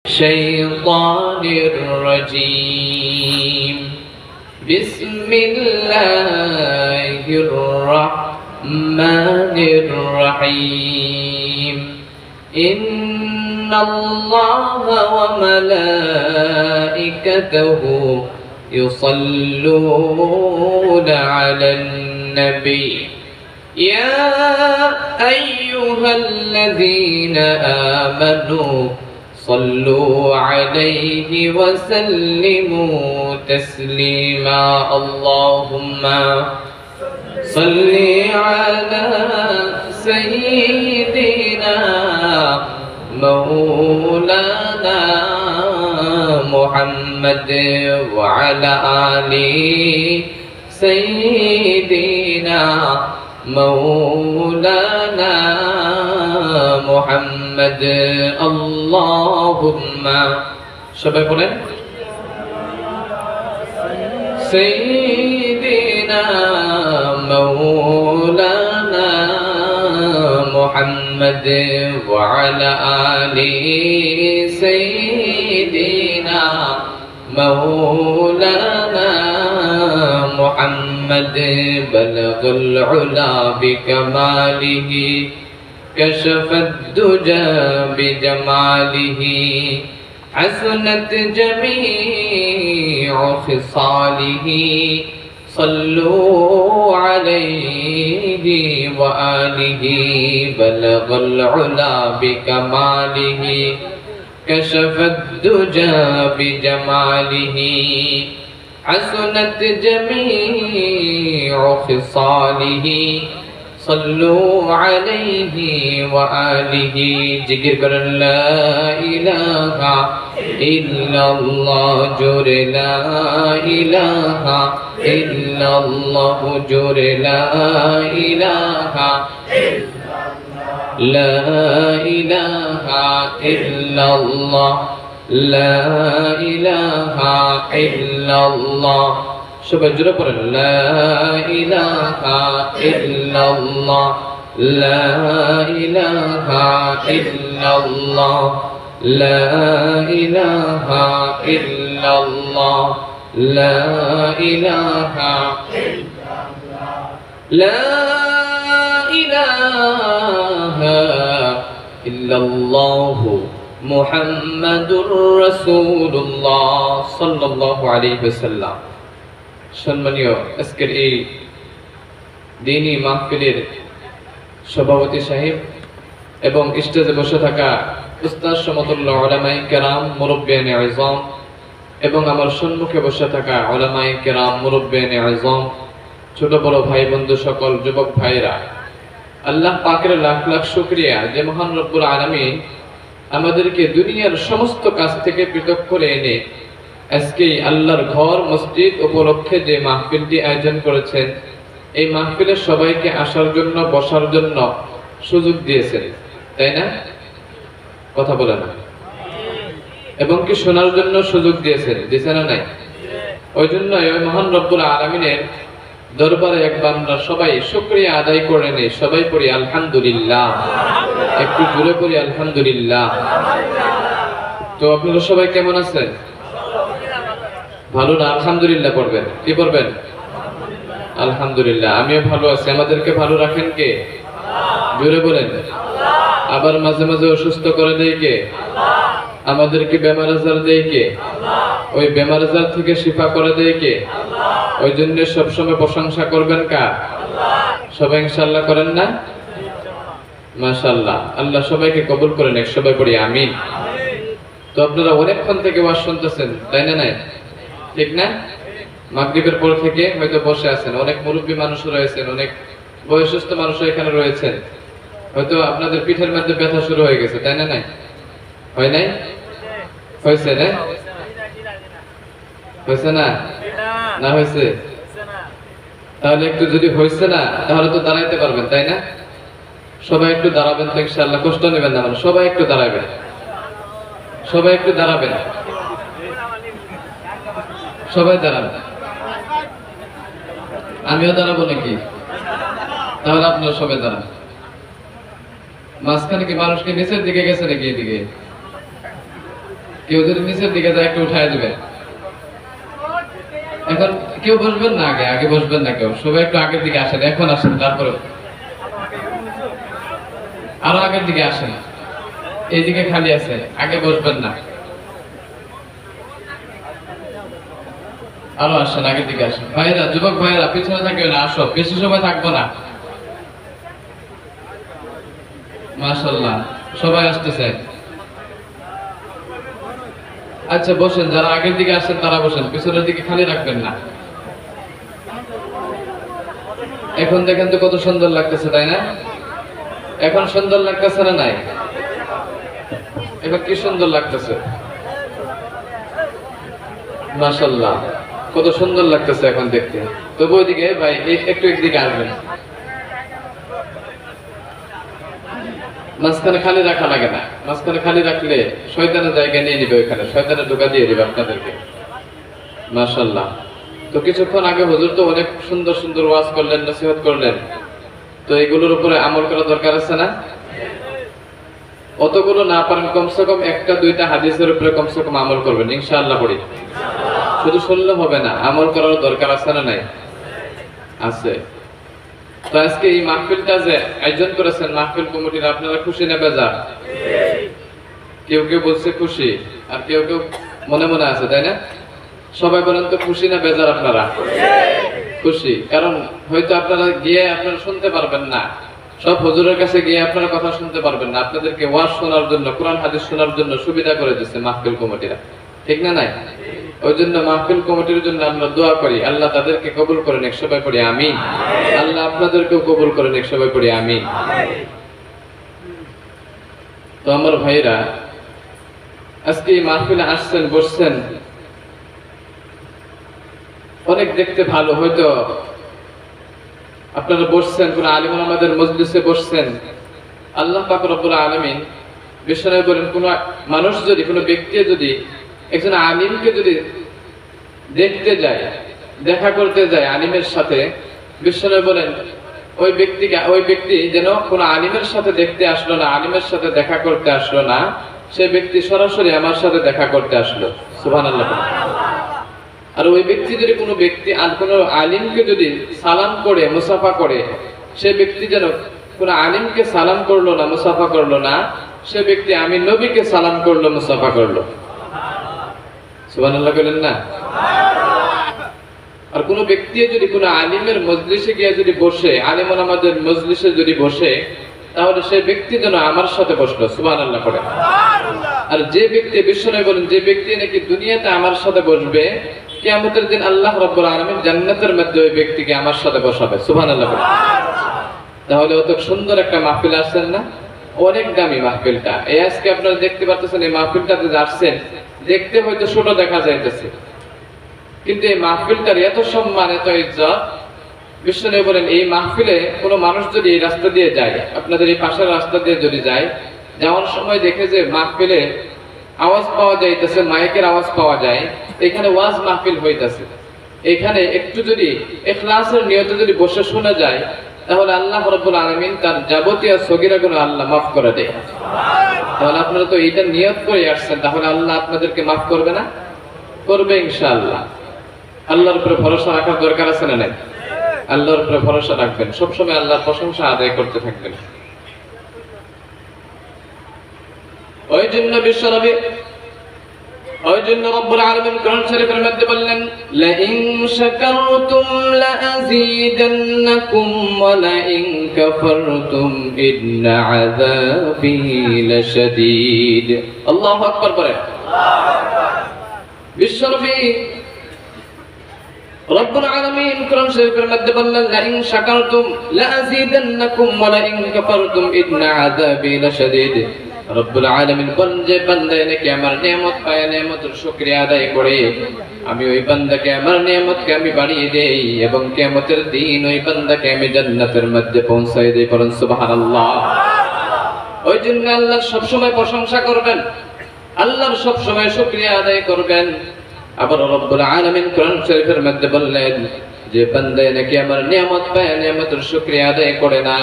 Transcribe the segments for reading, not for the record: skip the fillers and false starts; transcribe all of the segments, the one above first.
الشيطان الرجيم بسم الله الرحمن الرحيم إن الله وملائكته يصلون على النبي يا أيها الذين آمنوا صلوا عليه وسلموا تسليما اللهم صل على سيدنا مولانا محمد وعلى آل سيدنا مولانا محمد اللهم সবাই বলেন سيدنا مولانا محمد وعلى آل سيدنا مولانا محمد بلغ العلا بكماله كشف الدجى بجماله حسنت جميع خصاله صلوا عليه وآله بلغ العلا بكماله كشف الدجى بجماله حسنت جميع خصاله صلوا عليه وآله ذكر كر لا إله إلا الله جور لا إله إلا الله جور لا إله لا إله إلا الله لا إله إلا الله সবাই জোরে পড়েন লা ইলাহা ইল্লাল্লাহ লা ইলাহা ইল্লাল্লাহ লা ইলাহা ইল্লাল্লাহ লা ইলাহা লা ইলাহা ইল্লাল্লাহ মুহাম্মাদুর রাসূলুল্লাহ সাল্লাল্লাহু আলাইহি ওয়াসাল্লাম। সম্মানীয় আজকের এই দ্বীনি মাহফিলের সভাপতি সাহেব এবং স্টেজে বসে থাকা উস্তাদ সমতুল্য উলামায়ে কেরাম মুরব্বিয়ানে আযম এবং আমার সম্মুখে বসে থাকা উলামায়ে কেরাম মুরব্বিয়ানে আযম ছোট বড় ভাই বন্ধু সকল যুবক ভাইরা, আল্লাহ পাকের লাখ লাখ শুকরিয়া যে মহান রব্বুল আলামিন আমাদেরকে দুনিয়ার সমস্ত কাজ থেকে পৃথক করে এনে আজকে আল্লাহর ঘর মসজিদ উপলক্ষে যে মাহফিলটি আয়োজন করেছেন, এই মাহফিলে সবাইকে আসার জন্য বসার জন্য সুযোগ দিয়েছেন, তাই না? কথা বলে না। এবং কি শোনার জন্য সুযোগ দিয়েছেন, দিয়েছেন না নাই? ওই জন্য ওই মহান রব্বুল আলামিনের দরবারে একবার আমরা সবাই শুকরিয়া আদায় করে নেই। সবাই পড়ি আলহামদুলিল্লাহ, একটু জোরে পড়ি আলহামদুলিল্লাহ। তো আপনারা সবাই কেমন আছেন? ভালো না? আলহামদুলিল্লাহ পড়বেন। কি পড়বেন? আলহামদুলিল্লাহ। আমিও ভালো আছি। আমাদেরকে ভালো রাখেন কে? জোরে বলেন। আবার মাঝে মাঝে অসুস্থ করে দেয় কে? আমাদেরকে বেমার আজার দেয় কে? ওই বেমার আজার থেকে শিফা করে দেয় কে? ওই জন্য সবসময় প্রশংসা করবেন কার? সবাই ইনশাআল্লাহ করেন না? মাশাআল্লাহ। আল্লাহ সবাইকে কবুল করে নেক। সবাই পড়ি আমিন। তো আপনারা অনেকক্ষণ থেকে ওয়াজ শুনতেছেন, তাই না? নাই ঠিক না? মাগরিবের পর থেকে হয়তো বসে আছেন, অনেক মুরব্বী মানুষ রয়েছেন, অনেক বয়সস্থ মানুষ এখানে রয়েছেন, হয়তো আপনাদের পিঠের মধ্যে ব্যথা শুরু হয়ে গেছে, তাই না? নাই হয় নাই? হয়েছে না? হয়েছে না? না হয়েছে? তাহলে একটু যদি হয়েছে না তাহলে তো দাঁড়াইতে পারবেন, তাই না? সবাই একটু দাঁড়াবেন তো ইনশাআল্লাহ, কষ্ট নেবেন না। সবাই একটু দাঁড়াবেন, সবাই একটু দাঁড়াবেন, সবাই দাঁড়াবেন। আমিও দাঁড়াবো নাকি? তাহলে আপনারা সবাই দাঁড়ান। মাঝখানে কি মানুষ কি নিচের দিকে গেছে নাকি এদিকে? কেউ যদি নিচের দিকে যায় একটু উঠায় দিবেন। এখন কেউ বসবেন না, আগে আগে বসবেন না কেউ, সবাই একটু আগের দিকে আসেন, এখন আসেন, তারপরে আরো আগের দিকে আসেন, এইদিকে খালি আছে, আগে বসবেন না, আরো আসেন, আগের দিকে আসেন। ভাইরা, যুবক ভাইরা পিছনে থাকবে না, আসো, বেশি সময় থাকবো না। মাশাআল্লাহ, সবাই আসতেছে। আচ্ছা বসেন, যারা আগের দিকে আসেন তারা বসেন, পিছনের দিকে খালি রাখবেন না। এখন দেখেন তো কত সুন্দর লাগতেছে, তাই না? এখন সুন্দর লাগতেছে না? নাই, এবার কি সুন্দর লাগতেছে, মাশাআল্লাহ, কত সুন্দর লাগতেছে এখন দেখতে। তবু ওইদিকে ভাই একটু একদিকে আসবেন, মাঝখানে খালি রাখা লাগে না, মাঝখানে খালি রাখলে শয়তানের জায়গা নিয়ে নিবে, ওইখানে শয়তানের ঢোকা দিয়ে দিবে আপনাদেরকে। মাশাআল্লাহ। তো কিছুক্ষণ আগে হুজুর তো অনেক সুন্দর সুন্দর ওয়াজ করলেন, নসিহত করলেন, তো এগুলোর উপরে আমল করা দরকার আছে না? অতগুলো না পারেন, কমসে কম একটা দুইটা হাদিসের উপরে কমসে কম আমল করবেন ইনশাআল্লাহ। পড়ি শুধু শুনলে হবে না, আমল করার দরকার আছে না? নাই, আছে। তো আজকে এই মাহফিলটা যে আয়োজন করেছেন মাহফিল কমিটির, আপনারা খুশি না বেজার? কেউ কেউ বলছে খুশি, আর কেউ কেউ মনে মনে আছে, তাই না? সবাই বলেন তো, খুশি না বেজার আপনারা? খুশি। কারণ হয়তো আপনারা গিয়ে আপনারা শুনতে পারবেন না, সব হুজুরের কাছে গিয়ে আপনারা কথা শুনতে পারবেন না, আপনাদেরকে ওয়াজ শোনার জন্য, কোরআন হাদিস শোনার জন্য সুবিধা করে দিচ্ছে মাহফিল কমিটিরা, ঠিক না? নাই, ওই জন্য মাহফিল কমিটির জন্য আমরা দোয়া করি, আল্লাহ তাদেরকে কবুল করে নেক, সবাই পড়ি আমিন। আল্লাহ আপনাদেরকেও কবুল করে নেক, সবাই পড়ি আমিন। তো আমার ভাইরা, আজকে এই মাহফিলে আসছেন, বসছেন, অনেক দেখতে ভালো, হয়তো আপনারা বসছেন কোন আলিম আমাদের মজলিসে বসছেন। আল্লাহ পাক রব্বুল আলামিন বিশ্বনবী বলেন, কোন মানুষ যদি, কোন ব্যক্তি যদি একজন আলিমকে যদি দেখতে যায়, দেখা করতে যায় আলিমের সাথে, বিশ্বনবী বলেন ওই ব্যক্তি যেন কোন আলিমের সাথে দেখতে আসলো না, আলিমের সাথে দেখা করতে আসলো না, সে ব্যক্তি সরাসরি আমার সাথে দেখা করতে আসলো। সুবহানাল্লাহ। আর ওই ব্যক্তি যদি কোনো ব্যক্তি আর কোনো আলিমকে যদি সালাম করে, মুসাফা করে, সে ব্যক্তি যেন কোনো আলিমকে সালাম করলো না, মুসাফা করলো না, সে ব্যক্তি আমি নবীকে সালাম করলো, মুসাফা করলো। সুবহানাল্লাহ বলেন না? আর কোনো ব্যক্তি যদি কোনো আলিমের মজলিসে গিয়ে যদি বসে, আলিম আমাদের মজলিসে যদি বসে, তাহলে সেই ব্যক্তি যেন আমার সাথে বসলো। সুবহানাল্লাহ করে। আর যে ব্যক্তি, বিশ্বনবী বলেন, যে ব্যক্তি নাকি দুনিয়াতে আমার সাথে বসবে, কিয়ামতের দিন আল্লাহ রাব্বুল আলামিন জান্নাতের মধ্যে ওই ব্যক্তিকে আমার সাথে বসাবে। সুবহানাল্লাহ। তাহলে অত সুন্দর একটা মাহফিল আসছেন না? অনেক দামি মাহফিলটা। এই আজকে আপনারা দেখতে পাচ্ছেন, এই মাহফিলটাতে আসছেন, দেখতে হয়তো ছোট দেখা যাইতেছে, কিন্তু এই মাহফিলটার এত সম্মান, এত ইজ্জত। বিশ্বনবী বলেন, এই মাহফিলে কোনো মানুষ যদি এই রাস্তা দিয়ে যায়, আপনাদের এই পাশের রাস্তা দিয়ে যদি যায়, যাওয়ার সময় দেখে যে মাহফিলে আওয়াজ পাওয়া যাইতেছে, মাইকের আওয়াজ পাওয়া যায়, এখানে ওয়াজ মাহফিল হইতেছে, এখানে একটু যদি ইখলাসের নিয়তে যদি বসে শোনা যায়, তাহলে আল্লাহ রাব্বুল আলামিন তার যাবতীয় সগীরা গুনাহ আল্লাহ মাফ করে দেয়। তাহলে আপনারা তো এইটা নিয়ত করে আসছেন, তাহলে আল্লাহ আপনাদেরকে মাফ করবে না? করবে ইনশাআল্লাহ। আল্লাহর উপরে ভরসা রাখার দরকার আছে না? নাই, আল্লাহর উপরে ভরসা রাখবেন, সবসময় আল্লাহর প্রশংসা আদায় করতে থাকবেন। ওই জন্য বিশ্বনবী, ওই জন্য রব্বুল আলামিন কোরআন শরীফের মধ্যে বললেন, লা ইন শাকারতুম লা আযীদান্নাকুম ওয়া লা ইন কাফারতুম ইন্না আযাবি লাশাদীদ। আল্লাহু আকবার বলেন। বিশ্বনবী রব্বুল আলামিন কোরআন শরীফের মধ্যে বললেন, লা ইন শাকারতুম লা আযীদান্নাকুম ওয়া লা ইন কাফারতুম ইন্না আযাবি লাশাদীদ। রব্বুল আলামিন বলেন, যে বান্দা নাকি আমার নিয়ামত পায়, নিয়ামতের শুকরিয়া আদায় করে, আমি ওই বান্দাকে, আমার নিয়ামতকে আমি বাড়িয়ে দেই, এবং কিয়ামতের দিন ওই বান্দাকে আমি জান্নাতের মধ্যে পৌঁছায় দেই। বলেন সুবহানাল্লাহ। ওই জন্য আল্লাহর সব সময় প্রশংসা করবেন, আল্লাহর সব সময় শুকরিয়া আদায় করবেন। আবার রব্বুল আলামিন কোরআন শরীফের মধ্যে বললেন, যে বান্দা নাকি আমার নিয়ামত পায়, নিয়ামতের শুকরিয়া আদায় করে না,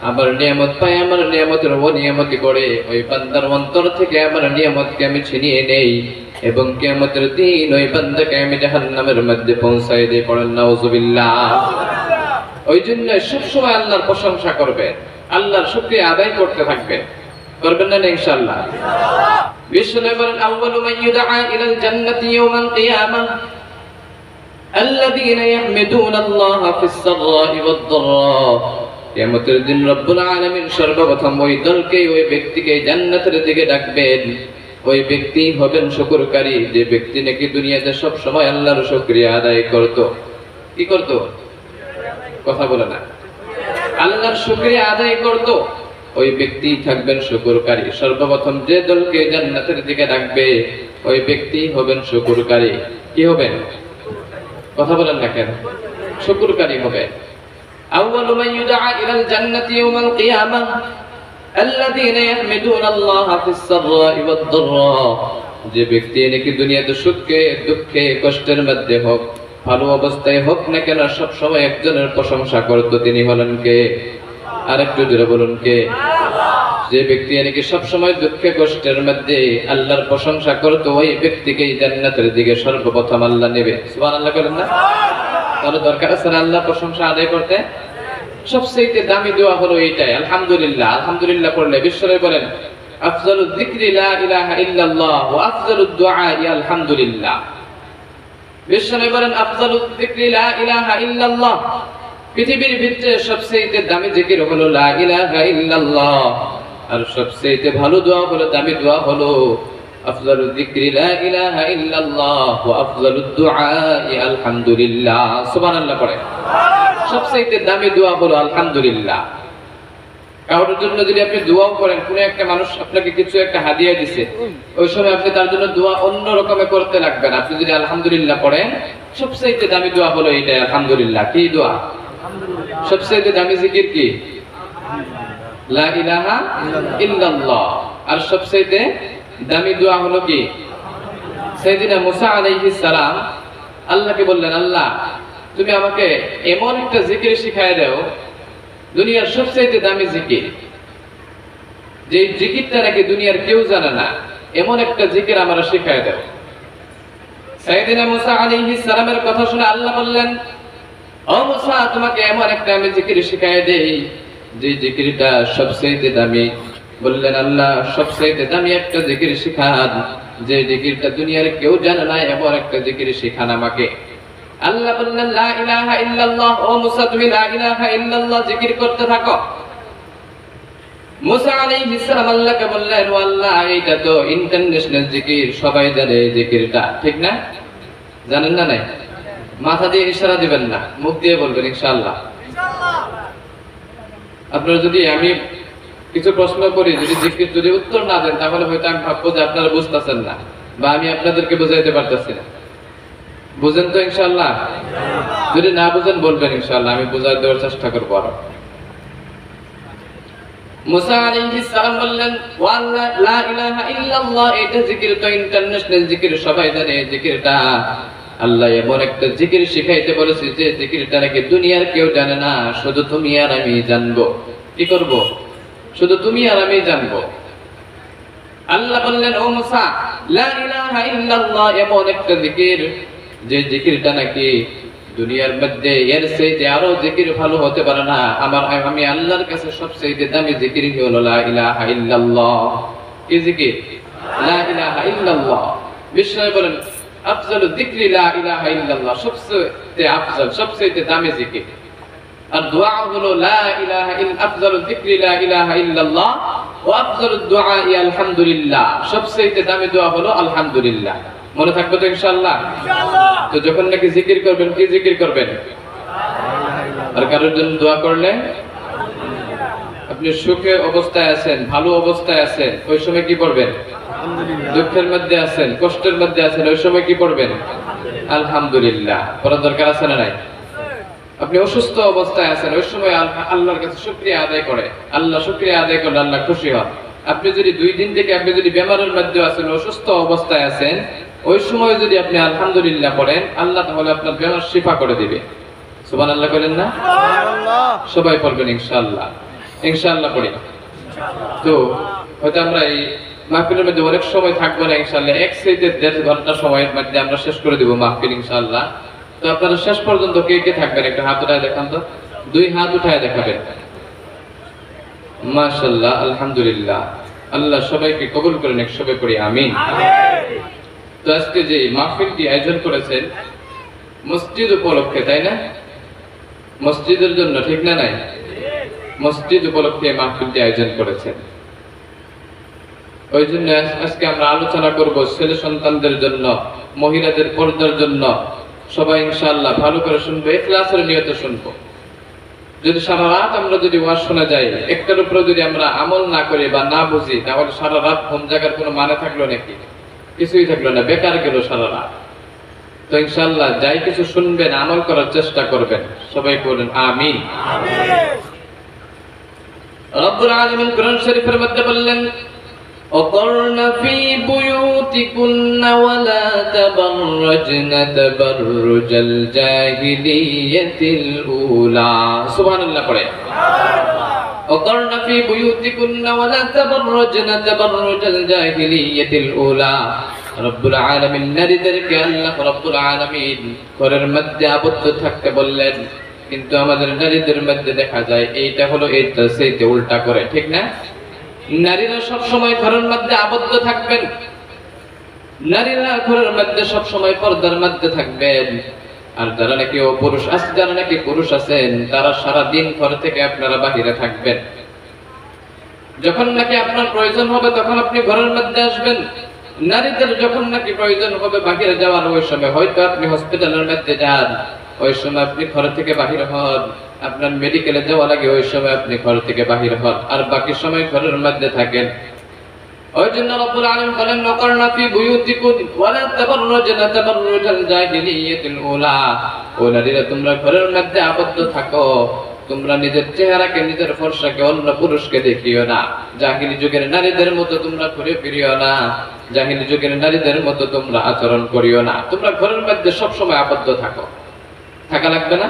আমার নিয়ামত পায়, আমার নিয়ামতের অনিয়ামতি করে ওই বান্দার অন্তর থেকে আমার নিয়ামতকে আমি ছিনিয়ে নেই এবং কিয়ামতের দিন ওই বান্দাকে আমি জাহান্নামের মধ্যে পৌঁছাই দেই। পড়েন নাউজুবিল্লাহ। ওই জন্য সবসময় আল্লাহর প্রশংসা করবে, আল্লাহর শুকরিয়া আদায় করতে থাকবে। করবেন না ইনশাআল্লাহ? বিশ্বনবী বলেন আউয়ালু মান ইউদআ ইলাল জান্নাতি ইয়াওমাল কিয়ামাহ আল্লাযীনা ইয়াহমিদুনা আল্লাহা ফিস সাররা'i ওয়াদ দাররা। কিয়ামতের দিন রব্বুল আলামিন সর্বপ্রথম ওই দলকে, ওই ব্যক্তিকে জান্নাতের দিকে ডাকবেন। ওই ব্যক্তি হবেন শুকরকারী, যে ব্যক্তি নাকি দুনিয়াতে সব সময় আল্লাহর শুকরিয়া আদায় করত। কি করত? কথা বলে না। আল্লাহর শুকরিয়া আদায় করত, ওই ব্যক্তি থাকবেন শুকরকারী। সর্বপ্রথম যে দলকে জান্নাতের দিকে ডাকবে ওই ব্যক্তি হবেন শুকরকারী। কি হবেন? কথা বলেন না কেন? শুকরকারী হবে। আউয়ালু মান ইউদআ ইলাল জান্নাতি ইয়াওমাল কিয়ামাহ আল্লাযীনা ইয়াহমিদুনা আল্লাহা ফিস সাররা'i ওয়াদ দাররা। যে ব্যক্তি নাকি দুনিয়াতে সুখে দুঃখে কষ্টের মধ্যে হোক ভালো অবস্থায় হোক না কেন সব সময় একজনের প্রশংসা করত, তিনি হলেন কে? আরেকটু জোরে বলুন কে? যে ব্যক্তি নাকি সব সময় দুঃখে কষ্টের মধ্যে আল্লাহর প্রশংসা করত, ওই ব্যক্তিকে জান্নাতের দিকে সর্বপ্রথম আল্লাহ নেবে। সুবহানাল্লাহ বলেন না? তাহলে দরকার আছে আল্লাহ প্রশংসা আদায় করতে। সবচেয়ে দামি দোয়া হলো এইটাই, আলহামদুলিল্লাহ। আলহামদুলিল্লাহ পড়লে বিশ্বনবী বলেন আফজালুয যিকরি লা ইলাহা ইল্লাল্লাহ ওয়া আফজালুদ দুআই আলহামদুলিল্লাহ। বিশ্বনবী বলেন আফজালুয যিকরি লা ইলাহা ইল্লাল্লাহ। পৃথিবীর ভিতরে সবচেয়ে দামি জিকির হলো লা ইলাহা ইল্লাল্লাহ, আর সবচেয়ে ভালো দোয়া হলো, দামি দোয়া হলো আফজালুয যিকরি লা ইলাহা ইল্লাল্লাহ ওয়া আফজালুদ দুআই আলহামদুলিল্লাহ। সুবহানাল্লাহ পড়ে। সবচেয়ে দামি দোয়া হলো আলহামদুলিল্লাহ। কারোর জন্য যদি আপনি দোয়াও করেন, কোন একটা মানুষ আপনাকে কিছু একটা হাদিয়া দিছে, ওই সময় আপনি তার জন্য দোয়া অন্য রকমে করতে লাগবেন। আপনি যদি আলহামদুলিল্লাহ পড়েন, সবচেয়ে দামি দোয়া হলো এইটাই, আলহামদুলিল্লাহ। কি দোয়া? সবচেয়ে দামি জিকির কি? লা ইলাহা ইল্লাল্লাহ। আর সবচেয়ে দামি দোয়া হলো কি? সাইয়েদিনা মুসা আলাইহিস সালাম আল্লাহকে বললেন, আল্লাহ তুমি আমাকে এমন একটা জিকির শিখায় দাও, দুনিয়ার সবচেয়ে দামি জিকির, যে জিকিরটা নাকি দুনিয়ার কেউ জানে না, এমন একটা জিকির আমরা শিখায় দাও। সাইয়েদিনা মুসা আলাইহিস সালামের কথা শুনে আল্লাহ বললেন, ও মুসা তোমাকে এমন একটা আমি জিকির শিখায় দেই যে জিকিরটা সবচেয়ে দামি। বললেন, আল্লাহ সবচেয়ে দামি একটা জিকির শিখান, যে জিকিরটা দুনিয়ার কেউ জানে না, এমন একটা জিকির শিখান আমাকে। আল্লাহ বললেন লা ইলাহা ইল্লাল্লাহ। ও মুসা তুমি লা ইলাহা ইল্লাল্লাহ জিকির করতে থাকো। মুসা আলাইহিস সালাম আল্লাহকে বললেন, ও আল্লাহ এইটা তো ইন্টারন্যাশনাল জিকির, সবাই জানে এই জিকিরটা, ঠিক না? জানেন না? নাই? মাথা দিয়ে ইশারা দিবেন না, মুখ দিয়ে বলবেন ইনশাআল্লাহ। আপনারা যদি আমি কিছু প্রশ্ন করি, যদি উত্তর না দেন, তাহলে হয়তো আমি ভাববো যে আপনারা বুঝতেছেন না, বা আমি আপনাদেরকে বুঝাইতে পারতেছি না। বুঝেন তো ইনশাআল্লাহ? যদি না বুঝেন বলবেন ইনশাআল্লাহ, আমি বুঝাই দেওয়ার চেষ্টা করবো আরো। মুসা আলাইহিস সালাম বললেন, ওয়া আল্লাহ লা ইলাহা ইল্লাল্লাহ এটা জিকির তো ইন্টারন্যাশনাল জিকির, সবাই জানে এই জিকিরটা। আল্লাহ এমন একটা জিকির শিখাইতে বলেছে যে জিকিরটা নাকি দুনিয়ার কেউ জানে না, শুধু তুমি আর আমি জানবো। কি করব? শুধু তুমি আর আমি জানবো। আল্লাহ বললেন, ও মুসা লা ইলাহা ইল্লাল্লাহ এমন একটা জিকির, যে জিকিরটা নাকি দুনিয়ার মধ্যে এর চেয়ে আরো জিকির ভালো হতে পারে না। আমি আল্লাহর কাছে সবচেয়ে দামি জিকির হলো লা ইলাহা ইল্লাল্লাহ। কি জিকির? লা ইলাহা ইল্লাল্লাহ। বিষ্ণু বলেন আফজালু যিকরি লা ইলাহা ইল্লাল্লাহ, সবচেয়ে আফজাল, সবচেয়ে দামি জিকির। আর দোয়া হলো লা ইলাহা ইল্লা আফজালু যিকরি লা ইলাহা ইল্লাল্লাহ ওয়া আফজালুদ দুআই আলহামদুলিল্লাহ। সবচেয়ে দামি দোয়া হলো আলহামদুলিল্লাহ। মনে থাকবে তো ইনশাআল্লাহ? তো যখন নাকি জিকির করবেন, কি জিকির করবেন? আর কারোর জন্য দোয়া করলে, আপনি সুখে অবস্থায় আছেন, ভালো অবস্থায় আছেন, ওই সময় কি পড়বেন? দুঃখের মধ্যে আছেন, কষ্টের মধ্যে আছেন, ওই সময় কি পড়বেন? আলহামদুলিল্লাহ পড়ার দরকার আছে না নাই? আপনি অসুস্থ অবস্থায় আছেন, ওই সময় আল্লাহর কাছে শুকরিয়া আদায় করে, আল্লাহ শুকরিয়া আদায় করলে আল্লাহ খুশি হন। আপনি যদি 2 দিন থেকে আপনি যদি বেমারের মধ্যে আছেন, অসুস্থ অবস্থায় আছেন, ওই সময় যদি আপনি আলহামদুলিল্লাহ পড়েন, আল্লাহ তাহলে আপনার বেমার শিফা করে দিবে। সুবহানাল্লাহ বলেন না? সুবহানাল্লাহ। সবাই পড়বেন ইনশাআল্লাহ। ইনশাআল্লাহ পড়ি। তো হয়তো আমরা এই মাহফিলের মধ্যে অনেক সময় থাকবো না ইনশাআল্লাহ, 1 থেকে 1.5 ঘন্টা সময়ের মধ্যে আমরা শেষ করে দিব মাহফিল ইনশাআল্লাহ। তো আপনারা শেষ পর্যন্ত কে কে থাকবেন একটু হাত উঠায় দেখান তো, 2 হাত উঠায় দেখাবেন। মাশাআল্লাহ, আলহামদুলিল্লাহ, আল্লাহ সবাইকে কবুল করেন, একসাথে পড়ি আমিন। তো আজকে যে মাহফিলটি আয়োজন করেছেন মসজিদ উপলক্ষে, তাই না? মসজিদের জন্য, ঠিক না? নাই, মসজিদ উপলক্ষে মাহফিলটি আয়োজন করেছেন। ওই জন্য আজকে আমরা আলোচনা করব ছেলে সন্তানদের জন্য, মহিলাদের পর্দার জন্য। সবাই ইনশাআল্লাহ ভালো করে শুনবো, ইখলাসের নিয়তে শুনবো। যদি সারা রাত আমরা যদি ওয়াজ শোনা যায়, একটার উপরে যদি আমরা আমল না করি বা না বুঝি, তাহলে সারা রাত ঘুম জাগার কোনো মানে থাকলো নাকি? কিছুই থাকলো না, বেকার গেল সারা রাত। তো ইনশাআল্লাহ যাই কিছু শুনবেন আমল করার চেষ্টা করবেন, সবাই বলেন আমিন। রব্বুল আলামিন কোরআন শরীফের মধ্যে বললেন وقرن في بيوتكن ولا تبرجن تبرج الجاهلية الأولى سبحان الله পড়ে وقرن في بيوتكن ولا تبرجن تبرج الجاهلية الأولى রব্বুল আলামিন নারীদেরকে আল্লাহ রব্বুল আলামিন ঘরের মধ্যে আবদ্ধ থাকতে বললেন, কিন্তু আমাদের নারীদের মধ্যে দেখা যায় এইটা হলো এইটা সেইটা উল্টা করে, ঠিক না? নারীরা সব সময় ঘরের মধ্যে আবদ্ধ থাকবেন, নারীরা ঘরের মধ্যে সব সময় পর্দার মধ্যে থাকবেন। আর যারা নাকি পুরুষ আছে, যারা নাকি পুরুষ আছেন, তারা সারা দিন ঘর থেকে আপনারা বাহিরে থাকবেন। যখন নাকি আপনার প্রয়োজন হবে তখন আপনি ঘরের মধ্যে আসবেন। নারীদের যখন নাকি প্রয়োজন হবে বাহিরে যাওয়ার, ওই সময় হয়তো আপনি হসপিটালের মধ্যে যান, ওই সময় আপনি ঘর থেকে বাহির হন। আপনার মেডিকেলে যাওয়া লাগে, ওই সময় আপনি ঘর থেকে বাহির হন, আর বাকি সময় ঘরের মধ্যে থাকেন। ওই জন্য রব্বুল আলামিন বলেন ওয়াকারনা ফি বুয়ুতিকুন ওয়ালা তাবাররাজনা তাবাররুজাল জাহিলিয়াতিল উলা। ও নারীরা, তোমরা ঘরের মধ্যে আবদ্ধ থাকো, তোমরা নিজের চেহারাকে, নিজের ফর্সাকে অন্য পুরুষকে দেখিও না। জাহিলি যুগের নারীদের মতো তোমরা ঘুরে ফিরিও না, জাহিলি যুগের নারীদের মতো তোমরা আচরণ করিও না। তোমরা ঘরের মধ্যে সব সময় আবদ্ধ থাকো, থাকা লাগবে না।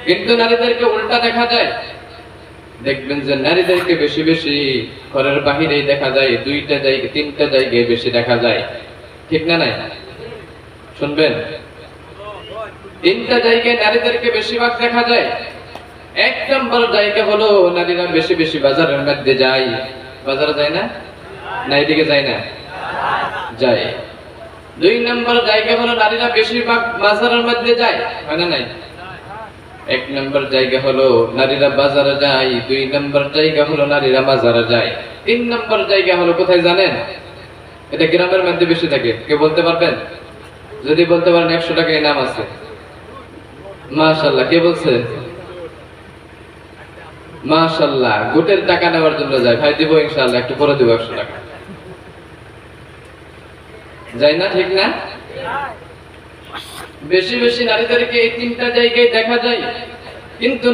কিন্তু নারীদেরকে উল্টা দেখা যায়, দেখবেন যে নারীদেরকে বেশি বেশি ঘরের বাহিরেই দেখা যায়, 2টা জায়গায় 3টা জায়গায় বেশি দেখা যায়, ঠিক না? নাই, শুনবেন, 3টা জায়গায় নারীদেরকে বেশিরভাগ দেখা যায়। 1 নম্বর জায়গা হলো নারীরা বেশি বেশি বাজারের মধ্যে যায়। বাজারে যায় না? না, এদিকে যায় না? যায়। 2 নম্বর জায়গা হলো নারীরা বেশিরভাগ বাজারের মধ্যে যায়, হয় না? নাই। 1 নম্বর জায়গা হলো নারীরা বাজারে যায়, 2 নম্বর জায়গা হলো নারীরা বাজারে যায়, 3 নম্বর জায়গা হলো কোথায় জানেন? এটা গ্রামের মধ্যে বেশি থাকে। কে বলতে পারবেন? যদি বলতে পারেন 100 টাকা ইনাম আছে। মাশাআল্লাহ, কে বলছে? মাশাআল্লাহ, গোটের টাকা নেওয়ার জন্য যায়। ভাই দিব ইনশাআল্লাহ, একটু পরে দিব 100 টাকা। যায় না, ঠিক না? বেশি বেশি নারীদেরকে এই 3টা জায়গায় দেখা যায়। কিন্তু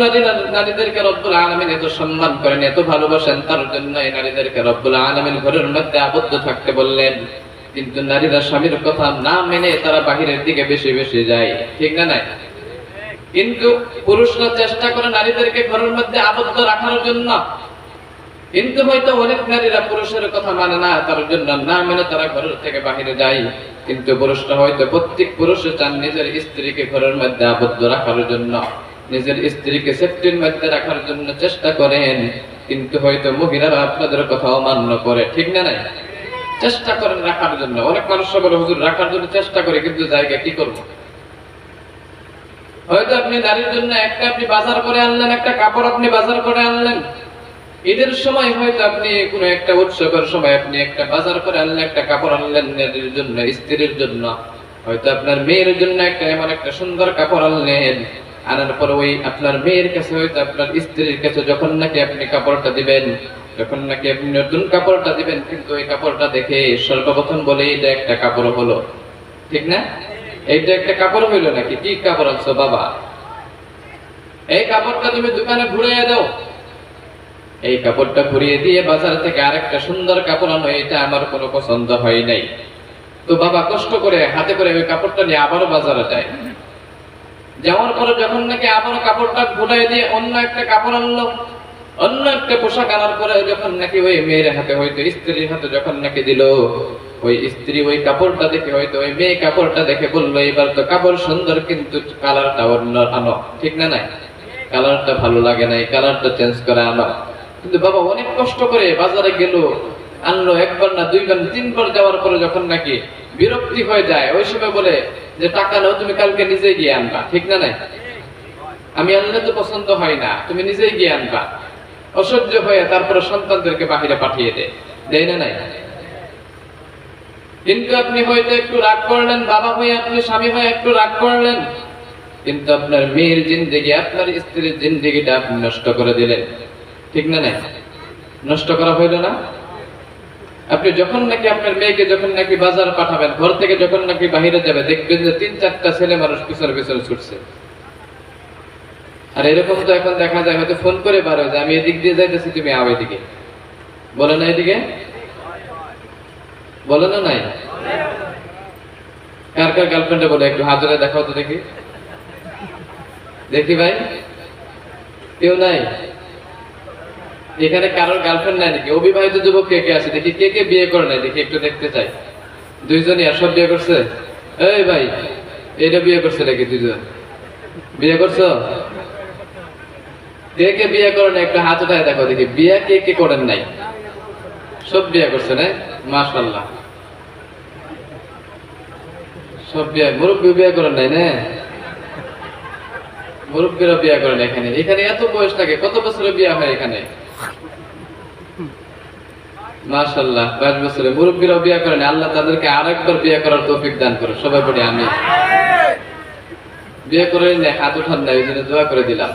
নারীদেরকে রব্বুল আলামিন এত সম্মান করেন, এত ভালোবাসেন, তার জন্য এই নারীদেরকে রব্বুল আলামিন ঘরের মধ্যে আবদ্ধ থাকতে বললেন। কিন্তু নারীরা স্বামীর কথা না মেনে তারা বাহিরের দিকে বেশি বেশি যায়, ঠিক না? নাই। কিন্তু পুরুষরা চেষ্টা করে নারীদেরকে ঘরের মধ্যে আবদ্ধ রাখার জন্য, কিন্তু হয়তো অনেক নারীরা পুরুষের কথা মানে না, তার জন্য না মেনে তারা ঘরের থেকে বাহিরে যায়। কিন্তু পুরুষরা হয়তো, প্রত্যেক পুরুষে চান নিজের স্ত্রীকে ঘরের মধ্যে আবদ্ধ রাখার জন্য, নিজের স্ত্রীকে সেফটির মধ্যে রাখার জন্য চেষ্টা করেন। কিন্তু হয়তো মহিলারা আপনাদের কথা অমান্য করে, ঠিক না? নাই, চেষ্টা করেন রাখার জন্য। অনেক মানুষ বলে হুজুর রাখার জন্য চেষ্টা করে, কিন্তু জায়গা কি করবো? হয়তো আপনি নারীর জন্য আপনি বাজার করে আনলেন, একটা কাপড় আপনি বাজার করে আনলেন। ঈদের সময় হয়তো আপনি কোন একটা উৎসবের সময় আপনি একটা বাজার করে আনলেন, একটা কাপড় আনলেন নারীর জন্য, স্ত্রীর জন্য। হয়তো আপনার মেয়ের জন্য এমন একটা সুন্দর কাপড় আনলেন। আনার পর ওই আপনার মেয়ের কাছে, হয়তো আপনার স্ত্রীর কাছে যখন নাকি আপনি কাপড়টা দিবেন, যখন নাকি আপনি নতুন কাপড়টা দিবেন, কিন্তু ওই কাপড়টা দেখে সর্বপ্রথম বলে এটা একটা কাপড় হলো, ঠিক না? এইটা একটা কাপড় হইলো নাকি? কি কাপড় আনছো বাবা? এই কাপড়টা তুমি দোকানে ঘুরিয়ে দাও। এই কাপড়টা ঘুরিয়ে দিয়ে বাজার থেকে আরেকটা সুন্দর কাপড় আনো, এটা আমার কোনো পছন্দ হয় নাই। তো বাবা কষ্ট করে হাতে করে ওই কাপড়টা নিয়ে আবারও বাজারে যায়। যাওয়ার পরে যখন নাকি আবারও কাপড়টা ঘুরিয়ে দিয়ে অন্য একটা কাপড় আনলো, অন্য একটা পোশাক আনার পরে যখন নাকি ওই মেয়ের হাতে হয়তো স্ত্রীর হাতে যখন নাকি দিল, ওই স্ত্রী ওই কাপড়টা দেখে হয়তো ওই মেয়ে কাপড়টা দেখে বললো এবার তো কাপড় সুন্দর কিন্তু কালারটা অন্য আনো, ঠিক না নাই? কালারটা ভালো লাগে নাই, কালারটা চেঞ্জ করে আনো। কিন্তু বাবা অনেক কষ্ট করে বাজারে গেল, আনলো, একবার না দুইবার না তিনবার যাওয়ার পরে যখন নাকি বিরক্তি হয়ে যায়, ওই সময় বলে যে টাকা নাও, তুমি কালকে নিজে গিয়ে আনবা, ঠিক না নাই? আমি আনলে তো পছন্দ হয় না, তুমি নিজেই গিয়ে আনবা। অসহ্য হয়ে তারপরে সন্তানদেরকে বাহিরে পাঠিয়ে দেয় না নাই? কিন্তু আপনি হয়তো একটু রাগ করলেন, বাবা হয়ে আপনি স্বামী হয়ে একটু রাগ করলেন, কিন্তু আপনার মেয়ের জিন্দেগি, আপনার স্ত্রীর জিন্দেগিটা আপনি নষ্ট করে দিলেন, ঠিক না নাই? নষ্ট করা হইল না? আপনি যখন নাকি আপনার মেয়েকে যখন নাকি বাজার পাঠাবেন, ঘর থেকে যখন নাকি বাহিরে যাবে, দেখবেন যে 3-4টা ছেলে মানুষ পিছনে পিছনে ছুটছে। আর এরকম তো এখন দেখা যায় হয়তো ফোন করে বার হয়ে যায়, আমি এদিক দিয়ে যাইতেছি, তুমি আও এদিকে, বলে না? এদিকে বলে না? নাই? কার কার গার্লফ্রেন্ডে বলে একটু হাজারে দেখাও তো দেখি, দেখি ভাই, কেউ নাই এখানে? কারোর গার্লফ্রেন্ড নাই নাকি? অবিবাহিত যুবক কে কে আছে দেখি, কে কে বিয়ে করে নাই দেখি, একটু দেখতে চাই। দুইজনই? আর সব বিয়ে করছে? এই ভাই, এটা বিয়ে করছে নাকি? দুইজন বিয়ে করছো? কে কে বিয়ে করে না একটু হাত উঠায় দেখো দেখি, বিয়ে কে কে করেন নাই? সব বিয়ে করছে না? মাশাআল্লাহ, সব বিয়ে। মুরব্বী বিয়ে করেন নাই না? মুরব্বীরা বিয়ে করেন এখানে? এখানে এত বয়স লাগে? কত বছরে বিয়ে হয় এখানে? মাশাআল্লাহ, 22 বছরে মুরব্বীরাও বিয়ে করেন। আল্লাহ তাদেরকে আরেকবার বিয়ে করার তৌফিক দান করে। সবাই বলি আমি। বিয়ে করে নেই, হাত উঠান নাই, ওই জন্য দোয়া করে দিলাম।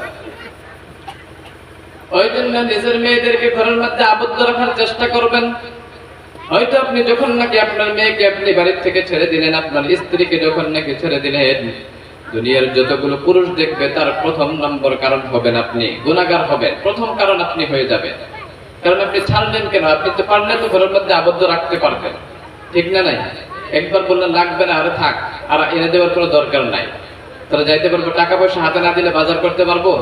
ওই জন্য নিজের মেয়েদেরকে ঘরের মধ্যে আবদ্ধ রাখার চেষ্টা করবেন। হয়তো আপনি যখন নাকি আপনার মেয়েকে আপনি বাড়ির থেকে ছেড়ে দিলেন, আপনার স্ত্রীকে যখন নাকি ছেড়ে দিলেন, দুনিয়ার যতগুলো পুরুষ দেখবে তার প্রথম নম্বর কারণ হবেন আপনি, গুনাহগার হবেন। প্রথম কারণ আপনি হয়ে যাবেন। কারণ আপনি ছাড়লেন কেন? আপনি তো পারলে তো ঘরের মধ্যে আবদ্ধ রাখতে পারতেন, ঠিক না নাই? একবার বললেন লাগবে না, আরে থাক, আর এনে দেওয়ার কোনো দরকার নাই। তাহলে যাইতে পারবো? টাকা পয়সা হাতে না দিলে বাজার করতে পারবো?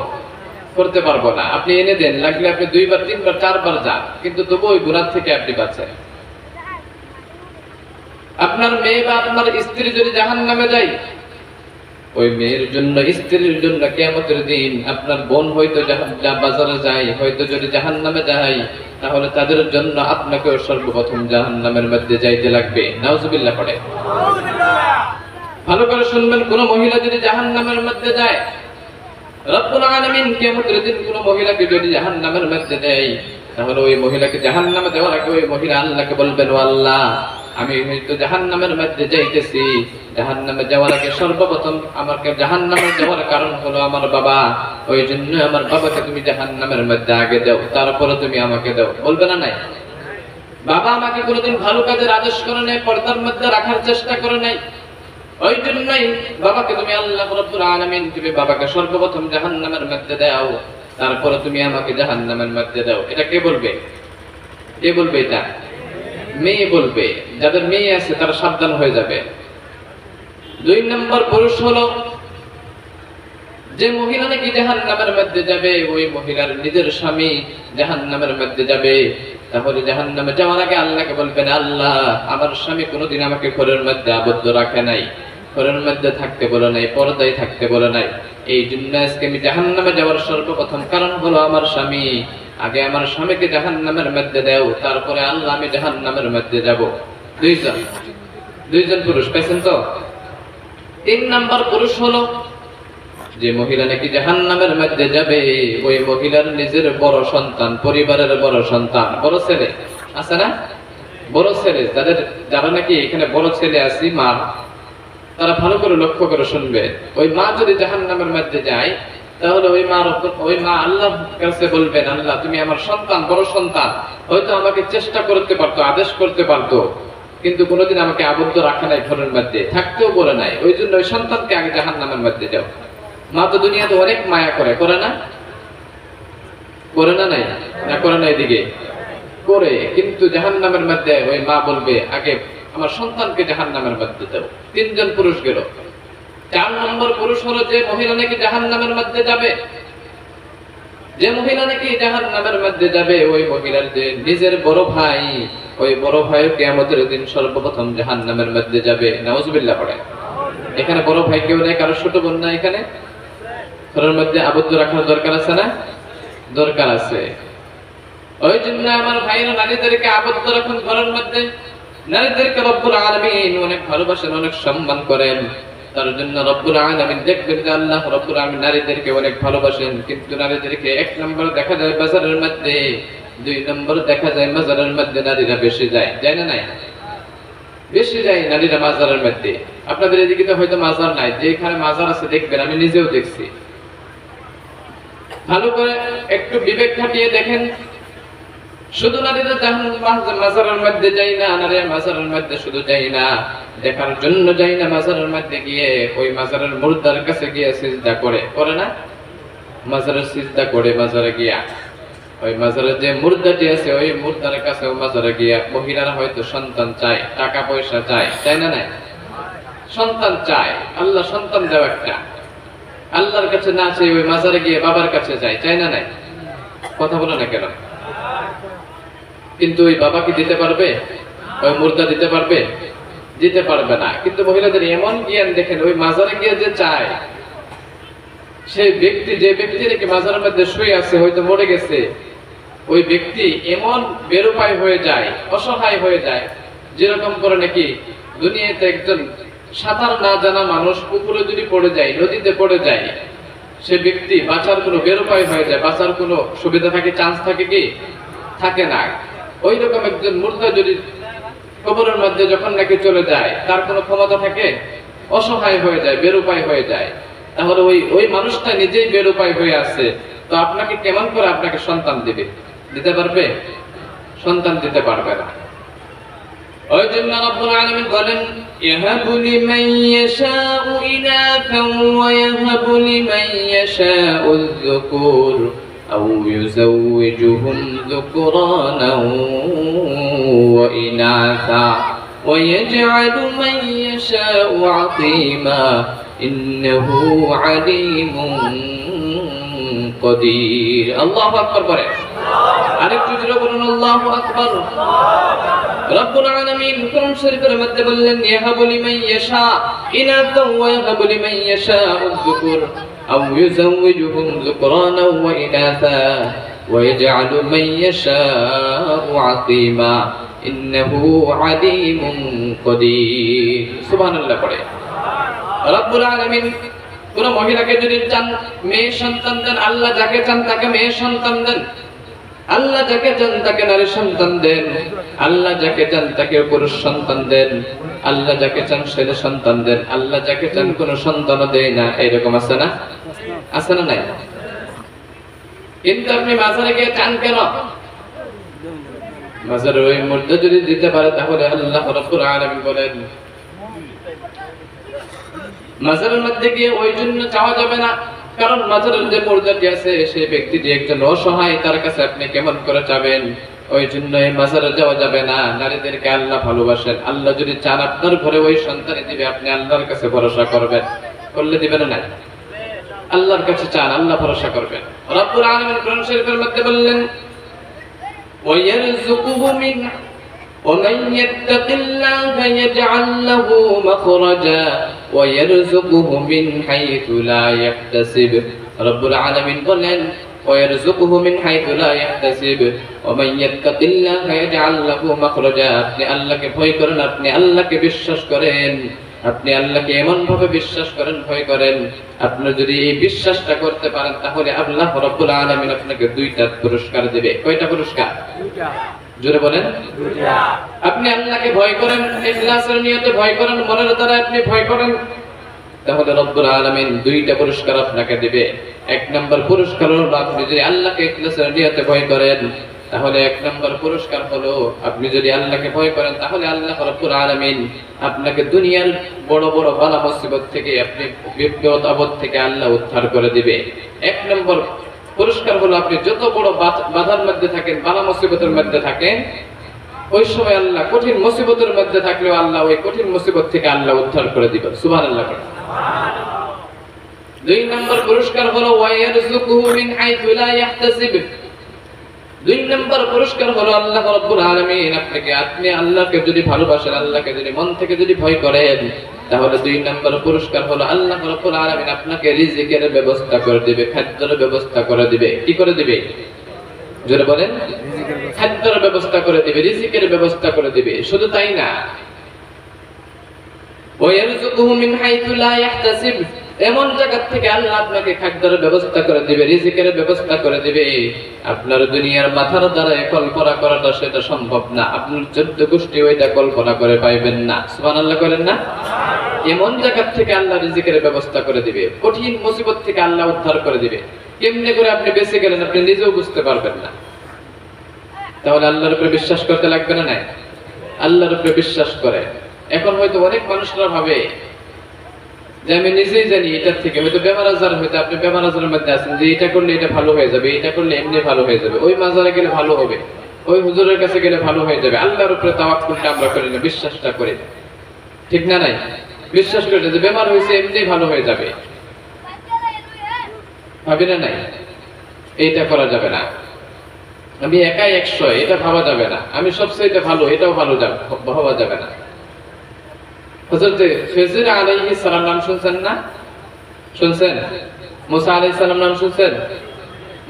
করতে পারবো না। আপনি এনে দেন, লাগলে আপনি 2বার 3বার 4বার যান, কিন্তু তবু ওই গুনাহ থেকে আপনি বাঁচেন। আপনার মেয়ে বা আপনার স্ত্রী যদি জাহান্নামে যায়, ওই মেয়ের জন্য, স্ত্রীর জন্য কিয়ামতের দিন আপনার বোন হয়তো বাজারে যায়, হয়তো যদি জাহান্নামে যায়, তাহলে তাদের জন্য আপনাকেও সর্বপ্রথম জাহান্নামের মধ্যে যাইতে লাগবে। নাউজুবিল্লাহ পড়ে। ভালো করে শুনবেন, কোন মহিলা যদি জাহান্নামের মধ্যে যায়, রব্বুল আলামিন কিয়ামতের দিন কোন মহিলাকে যদি জাহান্নামের মধ্যে দেয়, তাহলে ওই মহিলাকে জাহান্নামে দেওয়ার আগে ওই মহিলা আল্লাহকে বলবেন, ও আল্লাহ, আমি হয়তো জাহান্নামের মধ্যে যাইতেছি, জাহান্নামে যাওয়ার আগে সর্বপ্রথম আমাকে জাহান্নামে যাওয়ার কারণ হলো আমার বাবা, ওই জন্য আমার বাবাকে তুমি জাহান্নামের মধ্যে আগে দাও, তারপরে তুমি আমাকে দাও। বলবে না? নাই? বাবা আমাকে কোনোদিন ভালো কাজের আদেশ করে নাই, পর্দার মধ্যে রাখার চেষ্টা করে নাই, ওই জন্যই বাবাকে তুমি, আল্লাহ রাব্বুল আলামিন, তুমি বাবাকে সর্বপ্রথম জাহান্নামের মধ্যে দাও, তারপরে তুমি আমাকে জাহান্নামের মধ্যে দাও। এটা কে বলবে? কে বলবে এটা? মেয়ে বলবে। যাদের মেয়ে আছে তারা সাবধান হয়ে যাবে। 2 নম্বর পুরুষ হলো যে মহিলা নাকি জাহান্নামের মধ্যে যাবে, ওই মহিলার নিজের স্বামী জাহান্নামের মধ্যে যাবে। তাহলে জাহান্নামে যাওয়ার আগে আল্লাহকে বলবেন, আল্লাহ, আমার স্বামী কোনোদিন আমাকে ঘরের মধ্যে আবদ্ধ রাখে নাই, ঘরের মধ্যে থাকতে বলে নাই, পর্দায় থাকতে বলে নাই, এই জন্য আজকে আমি জাহান্নামে যাওয়ার সর্বপ্রথম কারণ হলো আমার স্বামী। আগে আমার স্বামীকে জাহান্নামের মধ্যে দাও, তারপরে আল্লাহ আমি জাহান্নামের মধ্যে যাব। 2জন পুরুষ পেয়েছেন তো? 3 নম্বর পুরুষ হলো যে মহিলা নাকি জাহান্নামের মধ্যে যাবে, ওই মহিলার নিজের বড় সন্তান, পরিবারের বড় সন্তান, বড় ছেলে আছে না? বড় ছেলে, যারা নাকি এখানে বড় ছেলে আছে, মা, তারা ভালো করে লক্ষ্য করে শুনবে। ওই মা যদি জাহান্নামের মধ্যে যায়, তাহলে ওই মা আল্লাহর কাছে বলবেন, আল্লাহ, তুমি আমার সন্তান, বড় সন্তান, হয়তো আমাকে চেষ্টা করতে পারতো, আদেশ করতে পারতো, কিন্তু কোনোদিন আমাকে আবদ্ধ রাখে নাই, ঘরের মধ্যে থাকতেও বলে নাই, ওই জন্য ওই সন্তানকে আগে জাহান্নামের মধ্যে যাও। মা তো দুনিয়াতে অনেক মায়া করে, করে না? করে না? নাই না করে না? এদিকে করে, কিন্তু জাহান্নামের মধ্যে ওই মা বলবে, আগে আমার সন্তানকে জাহান্নামের মধ্যে দাও। 3 জন পুরুষ গেল। 4 নম্বর পুরুষ হলো যে মহিলা নাকি জাহান্নামের মধ্যে যাবে, যে মহিলা নাকি জাহান্নামের মধ্যে যাবে, ওই মহিলার যে নিজের বড় ভাই, ওই বড় ভাই কিয়ামতের দিন সর্বপ্রথম জাহান্নামের মধ্যে যাবে। নাউজুবিল্লাহ পড়ে। এখানে বড় ভাই কেউ নেই, কারো ছোট বোন না, এখানে ঘরের মধ্যে আবদ্ধ রাখার দরকার আছে না? দরকার আছে। ওই জন্য আমার ভাইরা নারীদেরকে আবদ্ধ রাখুন ঘরের মধ্যে। নারীদেরকে রব্বুল আলামিন অনেক ভালোবাসেন, অনেক সম্মান করেন। তার জন্য রব্বুল আলামিন দেখবেন যে আল্লাহ রব্বুল আলামিন নারীদেরকে অনেক ভালোবাসেন, কিন্তু নারীদেরকে এক নম্বর দেখা যায় বাজারের মধ্যে, দুই নম্বর দেখা যায় বাজারের মধ্যে নারীরা বেশি যায়, যায় না? নাই বেশি যায় নারীরা মাজারের মধ্যে। আপনাদের এদিকে তো হয়তো মাজার নাই, যেখানে মাজার আছে দেখবেন, আমি নিজেও দেখছি। ভালো করে একটু বিবেক খাটিয়ে দেখেন, শুধু নারীরা মাজারের মধ্যে যাই না, নারীরা মাজারের মধ্যে শুধু যাই না, দেখার জন্য যাই না, মাজারের মধ্যে গিয়ে ওই মাজারের মুর্দার কাছে গিয়ে সিজদা করে না? মাজারের সিজদা করে মাজারে গিয়া, ওই মাজারের যে মুর্দাটি আছে ওই মুর্দার কাছে মাজারে গিয়া মহিলারা হয়তো সন্তান চায়, টাকা পয়সা চায়, চাই না? নাই সন্তান চায়, আল্লাহ সন্তান দেও একটা, আল্লাহর কাছে না চাই ওই মাজারে গিয়ে বাবার কাছে যায়, চাই না? নাই কথা বলো না কেন? কিন্তু ওই বাবা কি দিতে পারবে? ওই মুর্দা দিতে পারবে? দিতে পারবে না। কিন্তু মহিলাদের এমন জ্ঞান দেখেন, ওই মাজারে গিয়ে যে চায়, সেই ব্যক্তি, যে ব্যক্তি নাকি মাজারের মধ্যে শুয়ে আছে, হয়তো মরে গেছে, ওই ব্যক্তি এমন বেরুপায় হয়ে যায়, অসহায় হয়ে যায়, যেরকম করে নাকি দুনিয়াতে একজন সাঁতার না জানা মানুষ পুকুরে যদি পড়ে যায়, নদীতে পড়ে যায়, সে ব্যক্তি বাঁচার কোনো বেরুপায় হয়ে যায়, বাঁচার কোনো সুবিধা থাকে, চান্স থাকে কি? থাকে না। ওই রকম একজন মুর্দা যদি কবরের মধ্যে যখন নাকি চলে যায়, তার কোনো ক্ষমতা থাকে? অসহায় হয়ে যায়, বেরুপায় হয়ে যায়। তাহলে ওই মানুষটা নিজেই বেরুপায় হয়ে আছে, তো আপনাকে কেমন করে আপনাকে সন্তান দিবে? দিতে পারবে? সন্তান দিতে পারবে না। ওই জন্য রব্বুল আলামিন বলেন, ইয়াহাবু লিমান ইয়াশাউ ইনাথান ওয়া ইয়াহাবু লিমান ইয়াশাউ আয-যুকুর আও ইউযাওwijuhum যুকরানাও ওয়া ইনাথা ওয়া ইয়াজআলু মান ইয়াশাউ আতীমা ইন্নাহু আলীমুন কাদির। আল্লাহু আকবার বলে। আরেকটু জোরে বলুন আল্লাহু আকবার। রব্বুল আলামিন কোরআন শরীফের মধ্যে বললেন, ইয়াহাবু লিমান ইয়াশা ইনাথা ওয়া ইয়াহাবু লিমান ইয়াশা আয-যুকুর আও ইউযাওwijuhum যুকরানা ওয়া ইনাথা ওয়া ইয়াজআলু মান ইয়াশাউ আতীমা ইন্নাহু আলীমুন কাদির। সুবহানাল্লাহ পড়ে। রব্বুল আলামিন কোন মহিলাকে যদি চান মেয়ে সন্তান দেন, আল্লাহ যাকে চান তাকে মেয়ে সন্তান দেন, আল্লাহ যাকে চান তাকে নারী সন্তান দেন, আল্লাহ যাকে চান তাকে পুরুষ সন্তান দেন, আল্লাহ যাকে চান ছেলে সন্তান দেন, আল্লাহ যাকে চান কোন সন্তানও দেয় না। এরকম আছে না? আছে না? নাই। কিন্তু আপনি মাজারে গিয়ে চান কেন? মাজারের ওই মুর্দা যদি দিতে পারে, তাহলে আল্লাহ রাব্বুল আলামিন বলেন, মাজারের মধ্যে গিয়ে ওই জন্য চাওয়া যাবে না, কারণ মাজারের যে মুর্দাটি আছে সেই ব্যক্তিটি একজন অসহায়, তার কাছে আপনি কেমন করে চাবেন? ওই জন্য এই মাজারে যাওয়া যাবে না। নারীদেরকে আল্লাহ ভালোবাসেন, আল্লাহ যদি চান আপনার ঘরে ওই সন্তানই দিবে, আপনি আল্লাহর কাছে ভরসা করবেন, করলে দিবেন না? আল্লাহর কাছে চান, আল্লাহ ভরসা করবেন। রব্বুল আলামিন কোরআন শরীফের মধ্যে বললেন, ওয়ায়ারযুকুহু মিন ومن يتق الله يجعل له مخرجا ويرزقه من حيث لا يحتسب। رب العالمين বলেন, ويرزقه من حيث لا يحتسب ومن يتق الله يجعل له مخرجا। আপনি আল্লাহকে ভয় করেন, আপনি আল্লাহকে বিশ্বাস করেন, আপনি আল্লাহকে এমন ভাবে বিশ্বাস করেন, ভয় করেন, আপনি যদি এই বিশ্বাসটা করতে পারেন, তাহলে আল্লাহ রাব্বুল আলামিন আপনাকে দুইটা পুরস্কার দিবে। কয়টা পুরস্কার? দুইটা। জোরে বলেন। আপনি আল্লাহকে ভয় করেন, ইখলাসের নিয়তে ভয় করেন, মনের দ্বারা আপনি ভয় করেন, তাহলে রব্বুল আলামিন দুইটা পুরস্কার আপনাকে দিবে। এক নম্বর পুরস্কার হলো, আপনি যদি আল্লাহকে ইখলাসের নিয়তে ভয় করেন, তাহলে এক নম্বর পুরস্কার হলো, আপনি যদি আল্লাহকে ভয় করেন, তাহলে আল্লাহ রাব্বুল আলামিন আপনাকে দুনিয়ার বড় বড় বালা মুসিবত থেকে, আপনি বিপদ আপদ থেকে আল্লাহ উদ্ধার করে দিবে। এক নম্বর পুরস্কার হলো, আপনি যত বড় বাধার মধ্যে থাকেন, বালা মুসিবতের মধ্যে থাকেন, ওই সময় আল্লাহ কঠিন মুসিবতের মধ্যে থাকলেও আল্লাহ ওই কঠিন মুসিবত থেকে আল্লাহ উদ্ধার করে দিবেন। সুবহানাল্লাহ। দুই নম্বর পুরস্কার হলো ওয়ায়ারযুকুহু মিন হাইথু লা ইয়াহতাসিব। দুই নম্বর পুরস্কার হলো আল্লাহ রাব্বুল আলামিন আপনি আল্লাহকে যদি ভালোবাসেন, আল্লাহকে যদি মন থেকে যদি ভয় করেন, তাহলে দুই নম্বর পুরস্কার হলো আল্লাহ রাব্বুল আলামিন আপনাকে রিজিকের ব্যবস্থা করে দিবে, খাদ্যের ব্যবস্থা করে দিবে। কি করে দিবে? জোরে বলেন। খাদ্যের ব্যবস্থা করে দিবে, রিজিকের ব্যবস্থা করে দিবে। শুধু তাই না, ওয়ায়ারযুকুহু মিন হাইথু লা ইয়াহতাসিব, এমন জায়গা থেকে আল্লাহ আপনাকে খাদ্যের ব্যবস্থা করে দিবে, রিজিকের ব্যবস্থা করে দিবে। আপনার দুনিয়ার মাথার দ্বারা কল্পনা করাটা সেটা সম্ভব না, আপনার 14 গোষ্ঠী ওইটা কল্পনা করে পাইবেন না। সুবহানাল্লাহ করেন না? এমন জায়গা থেকে আল্লাহ রিজিকের ব্যবস্থা করে দিবে, কঠিন মুসিবত থেকে আল্লাহ উদ্ধার করে দিবে। কেমনে করে আপনি বেঁচে গেলেন আপনি নিজেও বুঝতে পারবেন না। তাহলে আল্লাহর উপরে বিশ্বাস করতে লাগবে না? নাই, আল্লাহর উপরে বিশ্বাস করে। এখন হয়তো অনেক মানুষরা ভাবে যে আমি নিজেই জানি এটার থেকে হয়তো বেমার আজার, হয়তো আপনি বেমার আজারের মধ্যে আছেন যে এটা করলে এটা ভালো হয়ে যাবে, এটা করলে এমনি ভালো হয়ে যাবে, ওই মাজারে গেলে ভালো হবে, ওই হুজুরের কাছে গেলে ভালো হয়ে যাবে। আল্লাহর উপরে তাওয়াক্কুলটা আমরা করি না, বিশ্বাসটা করি না। ঠিক না? নাই, বিশ্বাস করি না যে বেমার হয়েছে এমনি ভালো হয়ে যাবে, ভাবি না? নাই, এইটা করা যাবে না। আমি একাই 100 এটা ভাবা যাবে না। আমি সবচেয়ে ভালো, এটাও ভালো ভাবা যাবে না। হযরত খিজির আলাইহিস সালাম নাম শুনছেন না? শুনছেন? মুসা আলাইহিস সালাম নাম শুনছেন?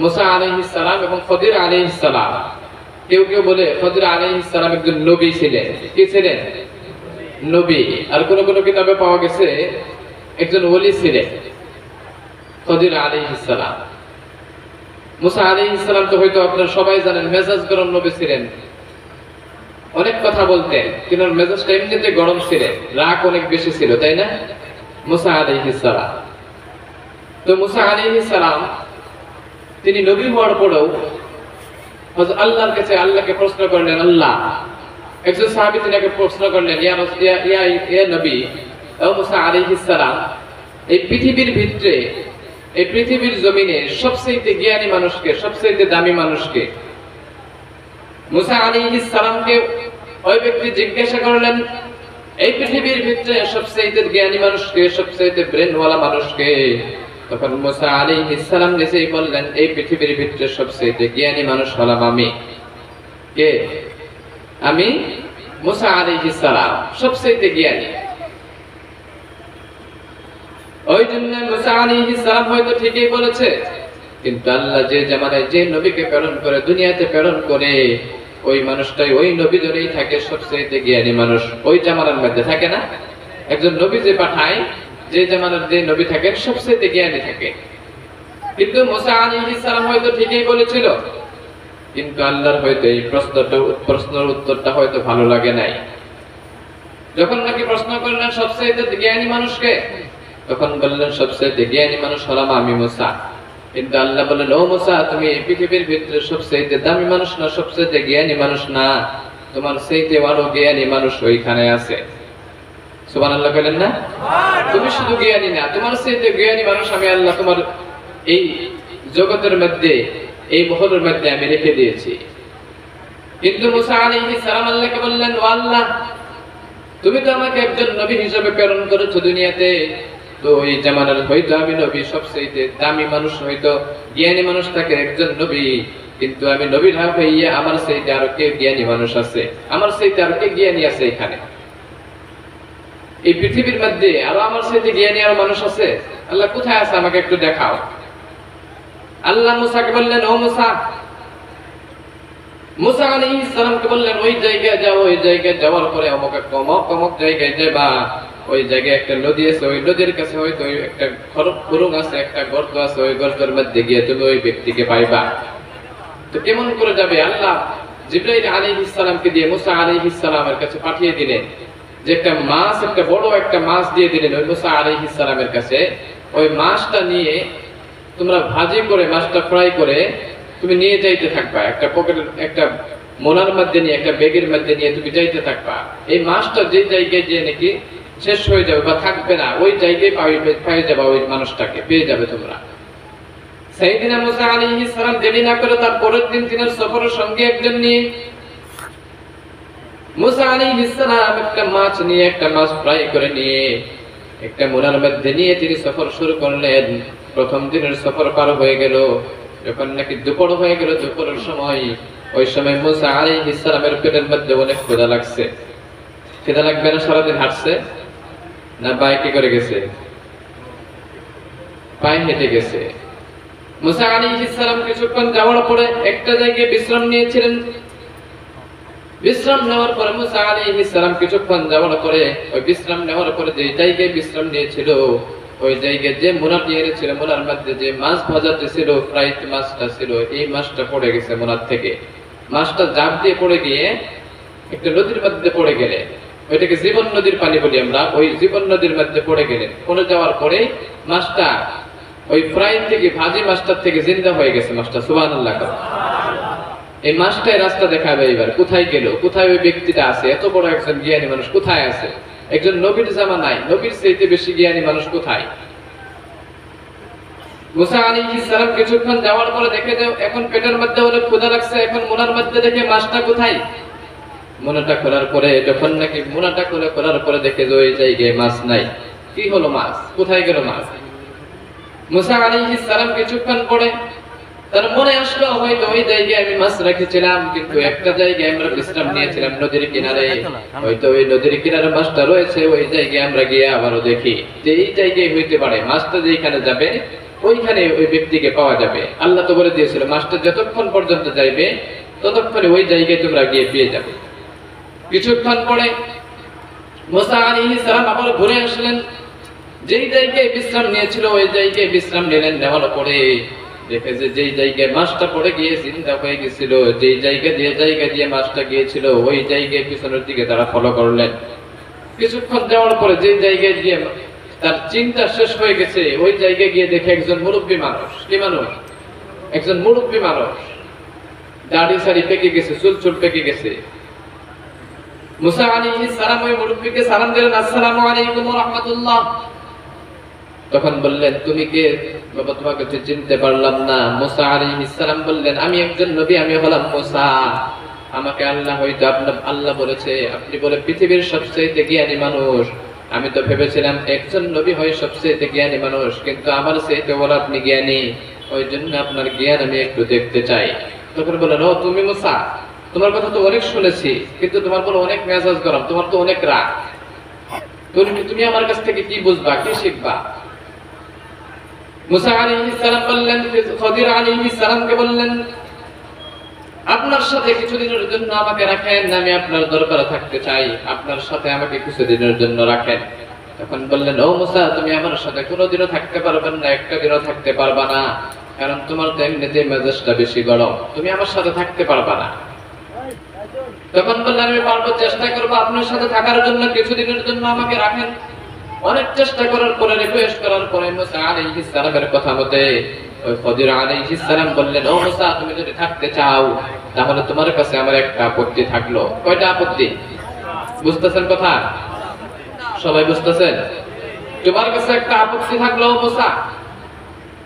মুসা আলাইহিস সালাম এবং খদির আলাইহিস সালাম, কেউ কেউ বলে খদির আলাইহিস সালাম একজন নবী ছিলেন। কি ছিলেন? নবী। আর কোন কোন কিতাবে পাওয়া গেছে একজন ওলি ছিলেন খদির আলাইহিস সালাম। মুসা আলাইহিস সালাম তো হয়তো আপনারা সবাই জানেন মেজাজ গরম নবী ছিলেন, অনেক কথা বলতেন, কিন্তু মেজাজটা এমনিতে গরম ছিলেন, রাগ অনেক বেশি ছিল, তাই না? মুসা আলাইহিস সালাম। তো মুসা আলাইহিস সালাম তিনি নবী হওয়ার পরেও হযরত আল্লাহর কাছে আল্লাহকে প্রশ্ন করলেন, আল্লাহ, একজন সাহাবী তিনাকে প্রশ্ন করলেন, ইয়া নবী, ও মুসা আলাইহিস সালাম, এই পৃথিবীর ভিতরে, এই পৃথিবীর জমিনে সবচেয়ে জ্ঞানী মানুষকে, সবচেয়ে দামি মানুষকে? মুসা আলাইহিস সালামকে ওই ব্যক্তি জিজ্ঞাসা করলেন, এই পৃথিবীর ভিতরে সবচেয়ে জ্ঞানী মানুষকে, সবচেয়ে ব্রেনওয়ালা মানুষকে? তখন মুসা আলাইহিস সালাম নিজেই বললেন, এই পৃথিবীর ভিতরে সবচেয়ে জ্ঞানী মানুষ হলাম আমি। কে? আমি মুসা আলাইহিস সালাম সবচেয়ে জ্ঞানী। ওই জন্য মুসা আলাইহিস সালাম হয়তো ঠিকই বলেছে, কিন্তু আল্লাহ যে জামানায় যে নবীকে প্রেরণ করে, দুনিয়াতে প্রেরণ করে, ওই মানুষটাই ওই নবী ধরেই থাকে সবচেয়ে জ্ঞানী মানুষ। ওই জামানার মধ্যে থাকে না, একজন নবী যে পাঠায়, যে জামানার যে নবী থাকেন সবচেয়ে জ্ঞানী থাকে। কিন্তু মুসা আলাইহিস সালাম হয়তো ঠিকই বলেছিল, কিন্তু আল্লাহর হয়তো এই প্রশ্নের উত্তরটা হয়তো ভালো লাগে নাই। যখন নাকি প্রশ্ন করলেন সবচেয়ে জ্ঞানী মানুষকে, তখন বললেন সবচেয়ে জ্ঞানী মানুষ হলাম আমি মুসা। কিন্তু আল্লাহ বললেন, ও মুসা, তুমি এই পৃথিবীর ভিতরে সবচেয়ে দামি মানুষ না, সবচেয়ে জ্ঞানী মানুষ না, তোমার চাইতে আরো জ্ঞানী মানুষ ওইখানে আছে। সুবহানাল্লাহ বলেন না? তুমি শুধু জ্ঞানী না, তোমার চাইতে জ্ঞানী মানুষ আমি আল্লাহ তোমার এই জগতের মধ্যে, এই মহলের মধ্যে আমি রেখে দিয়েছি। কিন্তু মুসা আলাইহিস সালাম আল্লাহকে বললেন, ও আল্লাহ, তুমি তো আমাকে একজন নবী হিসেবে প্রেরণ করেছো দুনিয়াতে, তো এই জামানার হয়তো আমি নবী, সবচেয়ে দামি মানুষ, হয়তো জ্ঞানী মানুষ থাকে একজন নবী, কিন্তু আমি নবী না হইয়া আমার চাইতে আরো কে জ্ঞানী মানুষ আছে, আমার চাইতে আরো কে জ্ঞানী আছে এখানে, এই পৃথিবীর মধ্যে আরো আমার চাইতে জ্ঞানী আরো মানুষ আছে? আল্লাহ কোথায় আছে আমাকে একটু দেখাও। আল্লাহ মুসাকে বললেন, ও মুসা, মুসা আলাইহিস সালামকে বললেন, ওই জায়গায় যাও, ওই জায়গায় যাওয়ার পরে অমুক অমুক জায়গায় যাবা, ওই জায়গায় একটা নদী আছে, ওই নদীর কাছে হয়তো একটা খুরুং আছে, একটা গর্ত আছে, ওই গর্তের মধ্যে গিয়ে তুমি ওই ব্যক্তিকে পাইবা। তো কেমন করে যাবে? আল্লাহ জিবরাইল আলাইহিস সালামকে দিয়ে মুসা আলাইহিস সালামের কাছে পাঠিয়ে দিলেন, যে একটা মাছ, একটা বড় একটা মাছ দিয়ে দিলেন ওই মুসা আলাইহিস সালামের কাছে। ওই মাছটা নিয়ে তোমরা ভাজি করে, মাছটা ফ্রাই করে তুমি নিয়ে যাইতে থাকবা, একটা পকেটের একটা মোনার মধ্যে নিয়ে, একটা ব্যাগের মধ্যে নিয়ে তুমি যাইতে থাকবা। এই মাছটা যে জায়গায় যে নাকি শেষ হয়ে যাবে বা থাকবে না, ওই জায়গায় পেয়ে যাবে, ওই মানুষটাকে পেয়ে যাবে তোমরা। সাইয়েদনা মুসা আলাইহিস সালাম দেরি না করে তার পরের দিন তিনার সফরের সঙ্গে একজন নিয়ে মুসা আলাইহিস সালাম একটা মাছ নিয়ে, একটা মাছ ফ্রাই করে নিয়ে একটা মুনার মধ্যে নিয়ে তিনি সফর শুরু করলেন। প্রথম দিনের সফর পার হয়ে গেল, যখন নাকি দুপুর হয়ে গেল, দুপুরের সময়, ওই সময় মুসা আলাইহিস সালামের পেটের মধ্যে অনেক ক্ষুধা লাগছে। ক্ষুধা লাগবে না? সারাদিন হাঁটছে না পায়ে কি করে গেছে? পায়ে হেঁটে গেছে। মুসা আলাইহিস সালাম কিছুক্ষণ যাওয়ার পরে একটা জায়গায় বিশ্রাম নিয়েছিলেন। বিশ্রাম নেওয়ার পরে মুসা আলাইহিস সালাম কিছুক্ষণ যাওয়ার পরে, ওই বিশ্রাম নেওয়ার পরে যে জায়গায় বিশ্রাম নিয়েছিল, ওই জায়গায় যে মোনাটি এনেছিল, মোনার মধ্যে যে মাছ ভাজাতে ছিল, ফ্রাইড মাছটা ছিল, এই মাছটা পড়ে গেছে মোনার থেকে। মাছটা জাপ দিয়ে পড়ে গিয়ে একটা নদীর মধ্যে পড়ে গেলে, ওইটাকে জীবন নদীর পানি বলি আমরা, ওই জীবন নদীর মধ্যে পড়ে গেলেন। পড়ে যাওয়ার পরে মাছটা ওই ফ্রাই থেকে, ভাজি মাছটার থেকে জিন্দা হয়ে গেছে মাছটা। সুবহানাল্লাহ। এই মাছটাই রাস্তা দেখাবে এবার কোথায় গেল, কোথায় ওই ব্যক্তিটা আছে, এত বড় একজন জ্ঞানী মানুষ কোথায় আছে, একজন নবীর জামানায় নবীর চাইতে বেশি জ্ঞানী মানুষ কোথায়? মুসা আলাইহিস সালাম কিছুক্ষণ যাওয়ার পরে দেখে যে এখন পেটের মধ্যে অনেক ক্ষুধা লাগছে, এখন মোনার মধ্যে দেখে মাছটা কোথায়। মোনাটা খোলার পরে, যখন নাকি মোনাটা খোলার পরে দেখে যে ওই জায়গায় মাছ নাই। কি হলো মাছ? কোথায় গেল মাছ? মুসা আলাইহিস সালাম কিছুক্ষণ পরে তার মনে আসলো হয়তো ওই জায়গায় আমি মাছ রেখেছিলাম, কিন্তু একটা জায়গায় আমরা বিশ্রাম নিয়েছিলাম নদীর কিনারে, হয়তো ওই নদীর কিনারে মাছটা রয়েছে, ওই জায়গায় আমরা গিয়ে আবারও দেখি যে এই জায়গায় হইতে পারে মাছটা যেখানে যাবে ওইখানে ওই ব্যক্তিকে পাওয়া যাবে। আল্লাহ তো বলে দিয়েছিল মাছটা যতক্ষণ পর্যন্ত যাইবে ততক্ষণে ওই জায়গায় তোমরা গিয়ে পেয়ে যাবে। কিছুক্ষণ পরে মুসা আলাইহিস সালাম আবার ঘুরে আসলেন, যেই জায়গায় বিশ্রাম নিয়েছিল ওই জায়গায় বিশ্রাম নিলেন। নেওয়ার পরে দেখে যে যেই জায়গায় মাছটা পড়ে গিয়ে জিন্দা হয়ে গেছিল, যেই জায়গা দিয়ে মাছটা গিয়েছিল, ওই জায়গায় পিছনের দিকে তারা ফলো করলেন। কিছুক্ষণ যাওয়ার পরে যে জায়গায় গিয়ে তার চিন্তা শেষ হয়ে গেছে, ওই জায়গায় গিয়ে দেখে একজন মুরব্বী মানুষ। কি মানুষ? একজন মুরব্বী মানুষ, দাড়ি সারি পেকে গেছে, চুল পেকে গেছে। মুসা আলাইহিস সালাম ওই মুরব্বীকে সালাম দিলেন, আসসালামু আলাইকুম ওয়া রাহমাতুল্লাহ। তখন বললেন, তুমি কে বাবা? তোমাকে তো চিনতে পারলাম না। মুসা আলাইহিস সালাম বললেন, আমি একজন নবী, আমি হলাম মুসা। আমাকে আল্লাহ হয়তো আল্লাহ বলেছে আপনি বলে পৃথিবীর সবচেয়ে জ্ঞানী মানুষ। আমি তো ভেবেছিলাম একজন নবী হয় সবচেয়ে জ্ঞানী মানুষ, কিন্তু আমার চাইতে বলে আপনি জ্ঞানী, ওই জন্য আপনার জ্ঞান আমি একটু দেখতে চাই। তখন বললেন, ও তুমি মুসা, তোমার কথা তো অনেক শুনেছি, কিন্তু তোমার বলে অনেক মেজাজ গরম, তোমার তো অনেক রাগ, তুমি আমার কাছ থেকে কি বুঝবা, কি শিখবা? মুসা আলাইহিস সালাম বললেন, খদির আলাইহিস সালামকে বললেন, আপনার সাথে কিছুদিনের জন্য আমাকে রাখেন, আমি আপনার দরবারে থাকতে চাই, আপনার সাথে আমাকে কিছুদিনের জন্য রাখেন। তখন বললেন, ও মুসা, তুমি আমার সাথে কোনোদিনও থাকতে পারবেন না, একটা দিনও থাকতে পারবা না, কারণ তোমার তো এমনিতে মেজাজটা বেশি গরম, তুমি আমার সাথে থাকতে পারবা না। তখন বললেন, আমি পারবো, চেষ্টা করবো আপনার সাথে থাকার জন্য, কিছুদিনের জন্য আমাকে রাখেন। অনেক চেষ্টা করার পরে, রিকোয়েস্ট করার পরে মুসা আলাইহিস সালামের কথা মতে ওই খদির আলাইহিস সালাম বললেন, ও মুসা, তুমি যদি থাকতে চাও তাহলে তোমার কাছে আমার একটা আপত্তি থাকলো। কয়টা আপত্তি? বুঝতেছেন কথা? সবাই বুঝতেছেন? তোমার কাছে একটা আপত্তি থাকলো মুসা,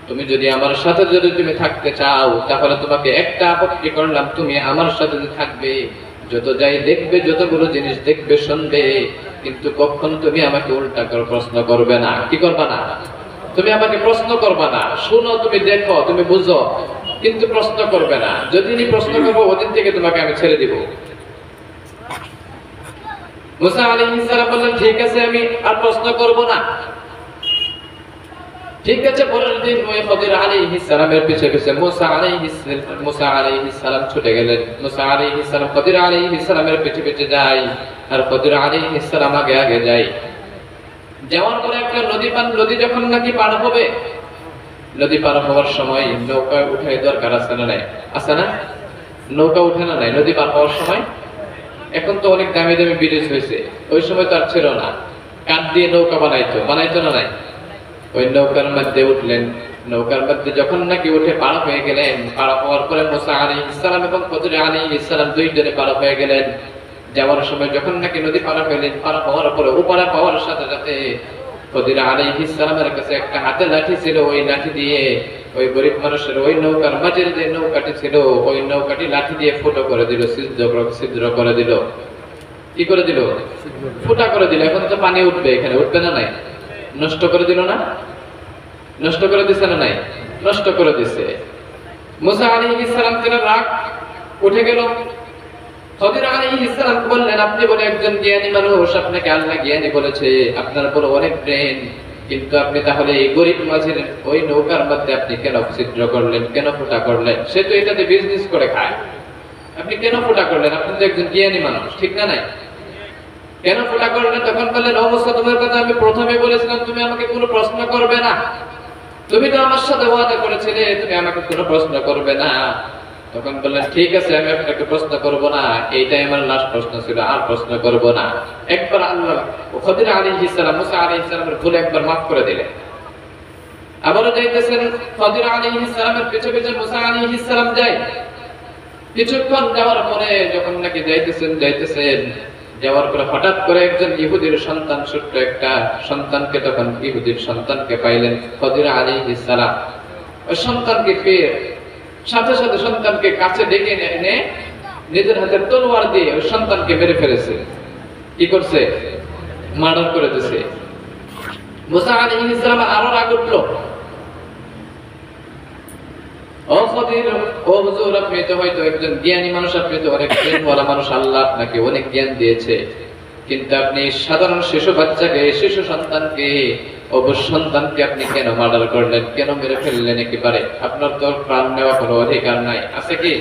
তুমি যদি আমার সাথে তুমি থাকতে চাও তাহলে তোমাকে একটা আপত্তি করলাম, তুমি আমার সাথে থাকবে, যত যাই দেখবে, যতগুলো জিনিস দেখবে, শুনবে, কিন্তু কখন তুমি আমাকে উল্টা করে প্রশ্ন করবে না। কি করবা না? তুমি আমাকে প্রশ্ন করবা না। শুনো, তুমি দেখো, তুমি বুঝো, কিন্তু প্রশ্ন করবে না। যেদিনই প্রশ্ন করবো ওদিন থেকে তোমাকে আমি ছেড়ে দিব। মুসা আলাইহিস সালাম বললেন, ঠিক আছে, আমি আর প্রশ্ন করব না। ঠিক আছে। পরের দিন ওই খদির আলাইহিস সালামের পিছে পিছে মুসা আলাইহিস সালাম ছুটে গেলেন। মুসা আলাইহিস সালাম খদির আলাইহিস সালামের পিছে পিছে যায়, আর খদির আলাইহিস সালাম আগে আগে যায়। যাওয়ার পরে একটা নদী যখন নাকি পার হবে, নদী পার হওয়ার সময় নৌকা উঠাই দরকার আছে না নাই? আছে না? নৌকা উঠে না নাই নদী পার হওয়ার সময়? এখন তো অনেক দামি দামি ব্রিজ হয়েছে, ওই সময় তো আর ছিল না। কাঠ দিয়ে নৌকা বানাইতো না নাই? ওই নৌকার মধ্যে উঠলেন। নৌকার মধ্যে যখন নাকি উঠে পার হয়ে গেলেন, পার হওয়ার পরে মুসা আলাইহিস সালাম এবং খদির আলাইহিস সালাম দুইজনে পার হয়ে গেলেন। যাওয়ার সময় যখন নাকি নদী পার হইলেন, পার হওয়ার পরে ওপারে পাওয়ার সাথে সাথে খদির আলাইহিস সালামের কাছে একটা হাতে লাঠি ছিল, ওই লাঠি দিয়ে ওই গরিব মানুষের ওই নৌকার মাঝের যে নৌকাটি ছিল, ওই নৌকাটি লাঠি দিয়ে ফুটো করে দিল, ছিদ্র করে দিল। কি করে দিল? ফুটা করে দিল। এখন তো পানি উঠবে, এখানে উঠবে না নাই? নষ্ট করে দিল না? নষ্ট করে দিছে না নাই? নষ্ট করে দিছে। মুসা আলাইহিস সালাম তেনার রাগ উঠে গেল। খদির আলাইহিস সালাম বললেন, আপনি বলে একজন জ্ঞানী মানুষ, আপনাকে আল্লাহ জ্ঞানী বলেছে, আপনার বড় অনেক ব্রেন, কিন্তু আপনি তাহলে এই গরিব মাঝের ওই নৌকার মধ্যে আপনি কেন ছিদ্র করলেন, কেন ফুটা করলেন? সে তো এটাতে বিজনেস করে খায়, আপনি কেন ফুটা করলেন? আপনি তো একজন জ্ঞানী মানুষ, ঠিক না নাই? কেন ফুটা করলেন? তখন বললেন, ও মুসা, তোমার কথা আমি প্রথমে বলেছিলাম তুমি আমাকে কোনো প্রশ্ন করবে না, তুমি তো আমার সাথে ওয়াদা করেছিলে তুমি আমাকে কোনো প্রশ্ন করবে না। তখন বললেন, ঠিক আছে আমি আপনাকে প্রশ্ন করব না, এইটাই আমার লাস্ট প্রশ্ন ছিল, আর প্রশ্ন করব না। একবার আল্লাহ খদির আলাইহিস সালাম মুসা আলাইহিস সালামের ভুল একবার মাফ করে দিলেন। আবারও যাইতেছেন খদির আলাইহিস সালামের পিছে পিছে মুসা আলাইহিস সালাম যায়। কিছুক্ষণ যাওয়ার পরে যখন নাকি যাইতেছেন যাওয়ার পরে হঠাৎ করে একজন ইহুদির সন্তান, ছোট্ট একটা সন্তানকে, তখন ইহুদির সন্তানকে পাইলেন খদির আলাইহিস সালাম। ওই সন্তানকে পেয়ে সাথে সাথে সন্তানকে কাছে ডেকে এনে নিজের হাতের তলোয়ার দিয়ে ওই সন্তানকে মেরে ফেলেছে। কি করছে? মার্ডার করে দিয়েছে। মুসা আলাইহিস সালাম আরো রাগ উঠলো, ও খদির, ও হুজুর, আপনি তো হয়তো একজন জ্ঞানী মানুষ, আপনি তো অনেক জ্ঞানওয়ালা মানুষ, আল্লাহ আপনাকে অনেক জ্ঞান দিয়েছে, কিন্তু আপনি সাধারণ শিশু বাচ্চাকে, শিশু সন্তানকে, সন্তানকে আপনি কেন মার্ডার করলেন, কেন মেরে ফেললেন? একেবারে আপনার তো প্রাণ নেওয়া কোনো অধিকার নাই, আছে কি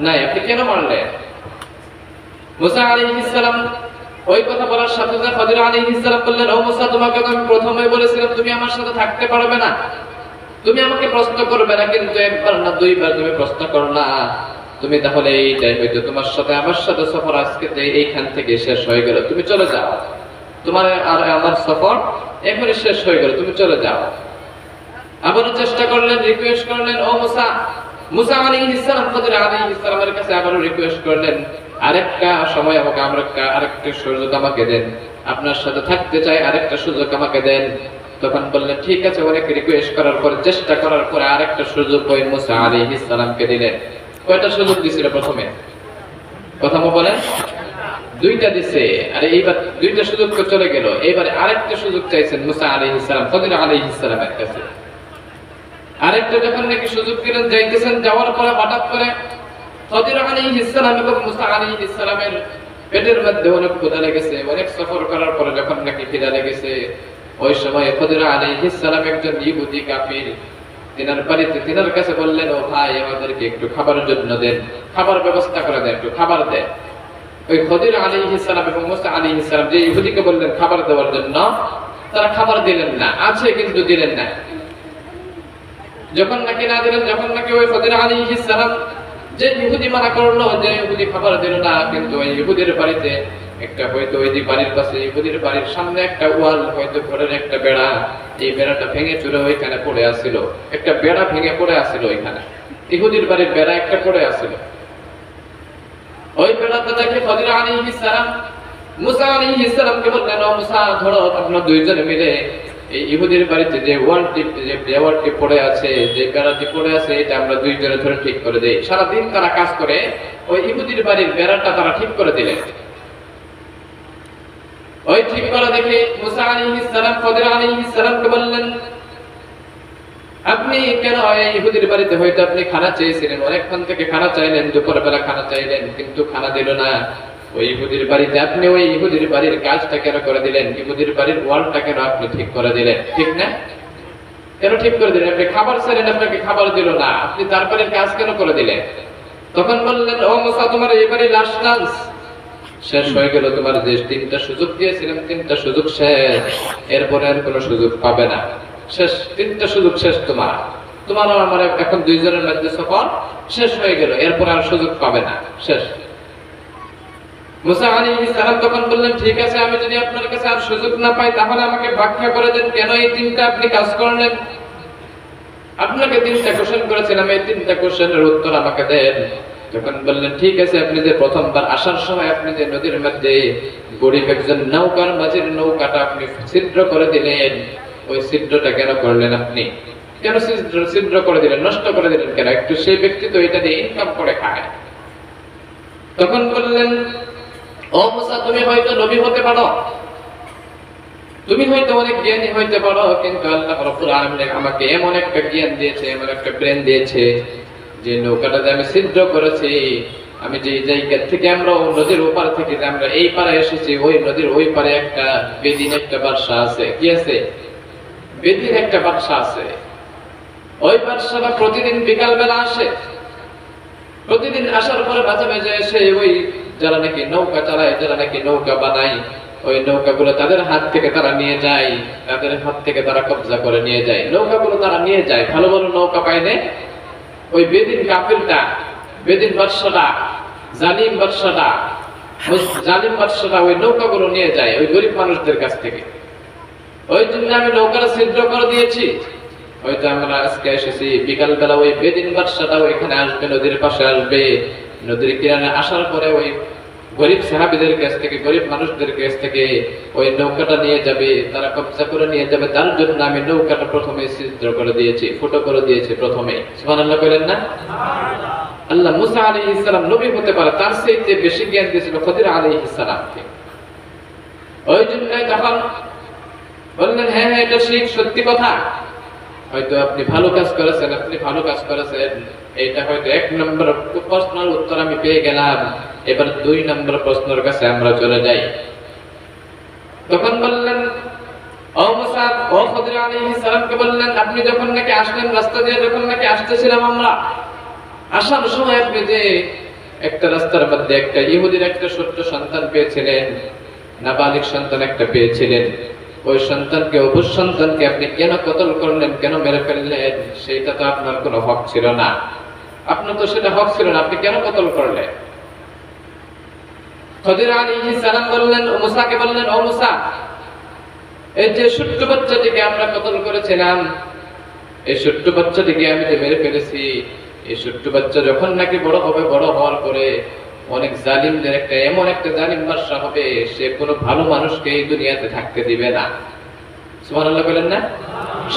নাই? আপনি কেন মারলেন? মুসা আলাইহিস সালাম ওই কথা বলার সাথে সাথে খদির আলাইহিস সালাম বললেন, ও মুসা, তোমাকে আমি প্রথমে বলেছিলাম তুমি আমার সাথে থাকতে পারবে না, তুমি আমাকে প্রশ্ন করবে না, কিন্তু একবার না দুইবার তুমি প্রশ্ন করলা। তুমি তাহলে এইটাই হয়তো তোমার সাথে আমার সাথে সফর আজকে এইখান থেকে শেষ হয়ে গেল, তুমি চলে যাও, তোমার আর আমার সফর এখনই শেষ হয়ে গেল, তুমি চলে যাও। আবারও চেষ্টা করলেন, রিকোয়েস্ট করলেন, ও মুসা। মুসা আলাইহিস সালাম খদির আলাইহিস সালামের কাছে আবারও রিকোয়েস্ট করলেন, আরেকটা সময় আমাকে, আরেকটা সুযোগ আমাকে দেন, আপনার সাথে থাকতে চাই, আরেকটা সুযোগ আমাকে দেন। তখন বললেন, ঠিক আছে। অনেক রিকোয়েস্ট করার পর, চেষ্টা করার পরে আরেকটা সুযোগ ওই মুসা আলাইহিস সালামকে দিলেন। কয়টা সুযোগ দিয়েছিল প্রথমে? কথা বলেন, দুইটা দিছে। আর এইবার দুইটা সুযোগ চলে গেল, এবারে আরেকটা সুযোগ চাইছেন মুসা আলাইহিস সালাম খদির আলাইহিস সালামের কাছে। আরেকটা যখন নাকি সুযোগ দিলেন, যাইতেছেন, যাওয়ার পরে হঠাৎ করে খদির আলাইহিস সালাম এবং মুসা আলাইহিস সালামের পেটের মধ্যে অনেক ক্ষুধা লেগেছে। অনেক সফর করার পরে যখন নাকি খিদা লেগেছে, ওই সময় খদির আলাইহিস সালাম একজন ইহুদি কাফির তিনার বাড়িতে, তিনার কাছে বললেন, ও ভাই, আমাদেরকে একটু খাবারের জন্য দেন, খাবার ব্যবস্থা করে দেন, একটু খাবার দেন। ওই খদির আলাইহিস সালাম এবং মুসা আলাইহিস সালাম যে ইহুদিকে বললেন খাবার দেওয়ার জন্য, তারা খাবার দিলেন না, আছে কিন্তু দিলেন না। যখন নাকি না দিলেন, যখন নাকি ওই খদির আলাইহিস সালাম যে ইহুদি মানা করলো, যে ইহুদি খাবার দিল না, কিন্তু ওই ইহুদির বাড়িতে একটা, হয়তো ওই যে বাড়ির পাশে ইহুদির বাড়ির সামনে একটা ওয়াল, হয়তো ঘরের একটা বেড়া, এই বেড়াটা ভেঙে চুরে ওইখানে পড়ে আসছিল, একটা বেড়া ভেঙে পড়ে আসছিল ওইখানে, ইহুদির বাড়ির বেড়া একটা পড়ে আসছিল। ওই বেড়াটা দেখে খদির আলাইহিস সালাম মুসা আলাইহিস সালামকে বললেন, ও মুসা, ধরো তোমরা দুইজনে মিলে এই ইহুদির বাড়িতে যে ওয়ালটি, যে দেওয়ালটি পড়ে আছে, যে বেড়াটি পড়ে আছে, এটা আমরা দুইজনে ধরে ঠিক করে দেই। সারাদিন তারা কাজ করে ওই ইহুদির বাড়ির বেড়াটা তারা ঠিক করে দিলেন। ওই ঠিক করা দেখে মুসা আলাইহিস সালাম খদির আলাইহিস সালামকে বললেন, আপনি কেন এই ইহুদির বাড়িতে, হয়তো আপনি খানা চেয়েছিলেন, অনেকক্ষণ থেকে খানা চাইলেন, দুপুরবেলা খানা চাইলেন, কিন্তু খানা দিল না। ওই ইহুদির বাড়িতে আপনি ওই ইহুদির বাড়ির কাজটা কেন করে দিলেন? ইহুদির বাড়ির ওয়ালটা কেন আপনি ঠিক করে দিলেন? ঠিক না? কেন ঠিক করে দিলেন? আপনি খাবার চাইলেন, আপনাকে খাবার দিল না, আপনি তার বাড়ির কাজ কেন করে দিলেন? তখন বললেন, ও মুসা, তোমার এবারে লাস্ট চান্স, শেষ হয়ে গেল, তোমার যে তিনটা সুযোগ দিয়েছিলাম, তিনটা সুযোগ শেষ, এরপরে আর কোনো সুযোগ পাবে না, শেষ, তিনটা সুযোগ শেষ। তোমার আমার এখন দুইজনের মধ্যে সফর শেষ হয়ে গেল, এরপর আর সুযোগ পাবে না, শেষ। মুসা আলাইহিস সালাম তখন বললেন, ঠিক আছে, আমি যদি আপনার কাছে আর সুযোগ না পাই, তাহলে আমাকে ব্যাখ্যা করে দেন কেন এই তিনটা আপনি কাজ করলেন। আপনাকে তিনটা কোশ্চেন করেছিলাম, এই তিনটা কোশ্চেনের উত্তর আমাকে দেন। তখন বললেন, ঠিক আছে, আপনি যে প্রথমবার আসার সময় আপনি যে নদীর মধ্যে গরিব একজন নৌকার মাঝের নৌকাটা আপনি ছিদ্র করে দিলেন, ওই ছিদ্রটা কেন করলেন? আপনি কেন ছিদ্র করে দিলেন, নষ্ট করে দিলেন কেন? একটু সেই ব্যক্তি তো এটা দিয়ে ইনকাম করে খায়। তখন বললেন, ও মুসা, তুমি হয়তো নবী হতে পারো, তুমি হয়তো অনেক জ্ঞানী হইতে পারো, কিন্তু আল্লাহ রাব্বুল আলামিন আমাকে এমন একটা জ্ঞান দিয়েছে, এমন একটা ব্রেন দিয়েছে, যে নৌকাটাতে আমি ছিদ্র করেছি, আমি যে জায়গা থেকে আমরা নদীর ওপার থেকে যে আমরা এই পারে এসেছি, ওই নদীর ওই পারে একটা বেদিন একটা বাদশা আছে। কি আছে? বেদিন একটা বাদশা আছে। ওই বাদশাটা প্রতিদিন বিকাল বেলা আসে। প্রতিদিন আসার পরে মাঝে মাঝে এসে ওই যারা নাকি নৌকা চালায়, যারা নাকি নৌকা বানায়, ওই নৌকাগুলো তাদের হাত থেকে তারা নিয়ে যায়, তাদের হাত থেকে তারা কবজা করে নিয়ে যায়। নৌকাগুলো তারা নিয়ে যায়, ভালো ভালো নৌকা পাইলে ওই বেদিন কাফিরটা, বেদিন বাদশাটা, জালিম বাদশাটা ওই নৌকাগুলো নিয়ে যায় ওই গরিব মানুষদের কাছ থেকে। ওই জন্য আমি নৌকাটা ছিদ্র করে দিয়েছি। হয়তো আমরা আজকে এসেছি বিকাল বেলা, ওই বেদিন বাদশাটা ওইখানে আসবে, নদীর পাশে আসবে, নদীর কিনারে আসার পরে ওই গরিব সাহাবীদের কাছ থেকে, গরিব মানুষদের কাছ থেকে ওই নৌকাটা নিয়ে যাবে, তারা কবজা করে নিয়ে যাবে। তার জন্য আমি নৌকাটা প্রথমে ছিদ্র করে দিয়েছি, ফুটো করে দিয়েছি প্রথমে। সুবহানাল্লাহ বলেন না? আল্লাহ মুসা আলাইহিস সালাম নবী হতে পারে, তার চেয়ে বেশি জ্ঞান দিয়েছিল খদির আলাইহিস সালামকে। ওই জন্য তখন বললেন, হ্যাঁ এটা ঠিক, সত্যি কথা, হয়তো আপনি ভালো কাজ করেছেন, আপনি ভালো কাজ করেছেন, এটা হয়তো 1 নম্বর প্রশ্নের উত্তর আমি পেয়ে গেলাম, এবার 2 নম্বর প্রশ্নের কাছে আমরা চলে যাই। তখন বললেন, ও মুসা, ও খদির আলাইহিস সালামকে বললেন, আপনি যখন নাকি আসলেন রাস্তা দিয়ে, যখন নাকি আসতেছিলাম আমরা, আসার সময় আপনি যে একটা রাস্তার মধ্যে একটা ইহুদির একটা ছোট্ট সন্তান পেয়েছিলেন, নাবালিগ সন্তান একটা পেয়েছিলেন, ওই সন্তানকে, অবুজ সন্তানকে আপনি কেন কতল করলেন, কেন মেরে ফেললেন? সেটা তো আপনার কোনো হক ছিল না, আপনার তো সেটা হক ছিল না, আপনি কেন কতল করলেন? খদির আলাইহিস সালাম বললেন, ও মুসাকে বললেন, ও মুসা, এই যে ছোট্ট বাচ্চাটিকে আমরা কতল করেছিলাম, এই ছোট্ট বাচ্চাটিকে আমি যে মেরে ফেলেছি, এই ছোট্ট বাচ্চা যখন নাকি বড় হবে, বড় হওয়ার পরে অনেক জালিমদের একটা, এমন একটা জালিম বাদশা হবে, সে কোনো ভালো মানুষকে এই দুনিয়াতে থাকতে দিবে না। সুবহানাল্লাহ বলেন না?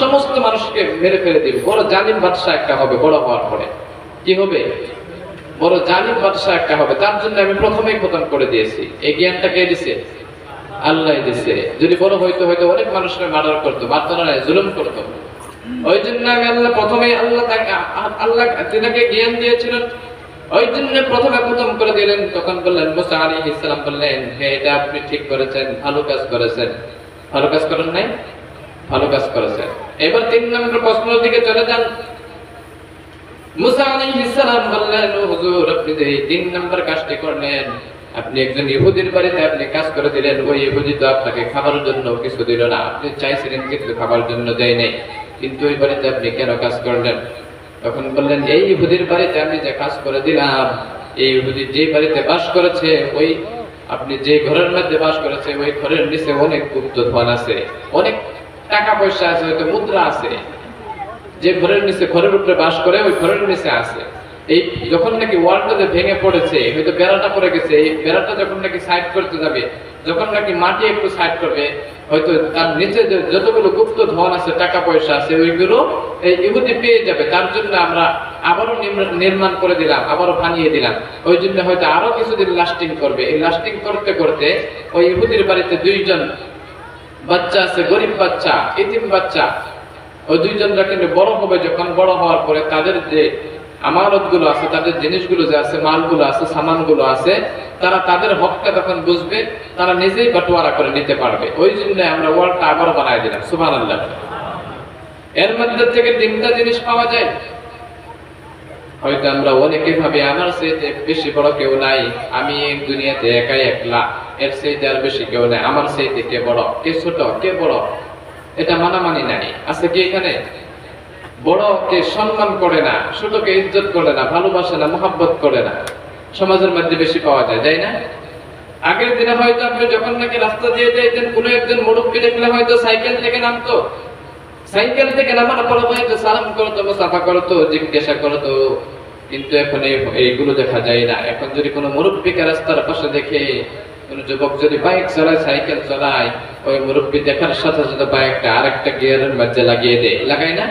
সমস্ত মানুষকে মেরে ফেলে দিবে। বড় জালিম বাদশা একটা হবে বড় হওয়ার পরে। কি হবে? বড় জালিম বাদশা একটা হবে। তার জন্য আমি প্রথমেই খতম করে দিয়েছি। এই জ্ঞানটা কে দিছে? আল্লাহ দিছে। যদি বড় হয়তো হয়তো অনেক মানুষকে মার্ডার করতো, মারতো না, জুলুম করতো। ওই জন্য আমি আল্লাহ প্রথমেই আল্লাহ তিনাকে জ্ঞান দিয়েছিলেন, ওই জন্য প্রথমে খতম করে দিলেন। তখন বললেন, মুসা আলাইহিস সালাম বললেন, হ্যাঁ এটা আপনি ঠিক করেছেন, ভালো কাজ করেছেন। ভালো কাজ করেন নাই? ভালো কাজ করেছেন। এবার 3 নম্বর প্রশ্নের দিকে চলে যান। মুসা আলাইহিস সালাম বললেন, ও হুজুর, আপনি যে 3 নম্বর কাজটি করলেন, আপনি একজন ইহুদির বাড়িতে আপনি কাজ করে দিলেন, ওই ইহুদি তো আপনাকে খাবার জন্য কিছু দিল না, আপনি চাইছিলেন কিন্তু খাবার জন্য দেয় নাই, কিন্তু ওই বাড়িতে আপনি কেন কাজ করলেন? তখন বললেন, এই ইহুদির বাড়িতে আমি যে কাজ করে দিলাম, এই ইহুদি যে বাড়িতে বাস করেছে, ওই আপনি যে ঘরের মধ্যে বাস করেছে, ওই ঘরের নিচে অনেক গুপ্ত ধন আছে, অনেক টাকা পয়সা আছে, হয়তো মুদ্রা আছে। যে ঘরের নিচে, ঘরের উপরে বাস করে, ওই ঘরের নিচে আছে। এই যখন নাকি ওয়ালটা যে ভেঙে পড়েছে, হয়তো বেড়াটা পড়ে গেছে, এই বেড়াটা যখন নাকি সাইড করতে যাবে, যখন নাকি মাটি একটু সাইড করবে, হয়তো তার নিচে যতগুলো গুপ্ত ধন আছে, টাকা পয়সা আছে, ওইগুলো এই ইহুদি পেয়ে যাবে। তার জন্য আমরা আবারও নির্মাণ করে দিলাম, আবারও বানিয়ে দিলাম। ওই জন্য হয়তো আরো কিছুদিন লাস্টিং করবে। এই লাস্টিং করতে করতে ওই ইহুদির বাড়িতে 2 জন বাচ্চা আছে, গরিব বাচ্চা, এতিম বাচ্চা। ওই 2 জনরা কিন্তু বড় হবে, যখন বড় হওয়ার পরে তাদের যে আমানত গুলো আছে, তাদের জিনিসগুলো যে আছে, মালগুলো আছে, সামানগুলো আছে, তারা তাদের হকটা তখন বুঝবে, তারা নিজেই বাটোয়ারা করে নিতে পারবে। ওই জন্য আমরা ওয়ার্ল্ডটা আবারও বানাই দিলাম। সুবহানাল্লাহ। এর মধ্যে থেকে 3টা জিনিস পাওয়া যায়। হয়তো আমরা অনেকে ভাবি আমার চাইতে বেশি বড় কেউ নাই, আমি এই দুনিয়াতে একাই একলা, এর চাইতে আর বেশি কেউ নাই, আমার চাইতে কে বড়, কে ছোট, কে বড়, এটা মানামানি নাই। আছে কি এখানে? বড়কে সম্মান করে না, ছোটকে ইজ্জত করে না, ভালোবাসে না, মহব্বত করে না, সমাজের মধ্যে বেশি পাওয়া যায়, তাই না? আগের দিনে হয়তো আপনি যখন নাকি রাস্তা দিয়ে যাইতেন, কোনো একজন মুরব্বী দেখলে হয়তো সাইকেল থেকে নামতো, সাইকেল থেকে নামার পরে হয়তো সালাম করতো, মুসাফা করতো, জিজ্ঞাসা করতো। কিন্তু এখন এইগুলো দেখা যায় না। এখন যদি কোনো মুরব্বীকে রাস্তার পাশে দেখে, কোন যুবক যদি বাইক চালায়, সাইকেল চালায়, ওই মুরব্বী দেখার সাথে সাথে বাইকটা আরেকটা গিয়ারের মধ্যে লাগিয়ে দেয়, লাগায় না?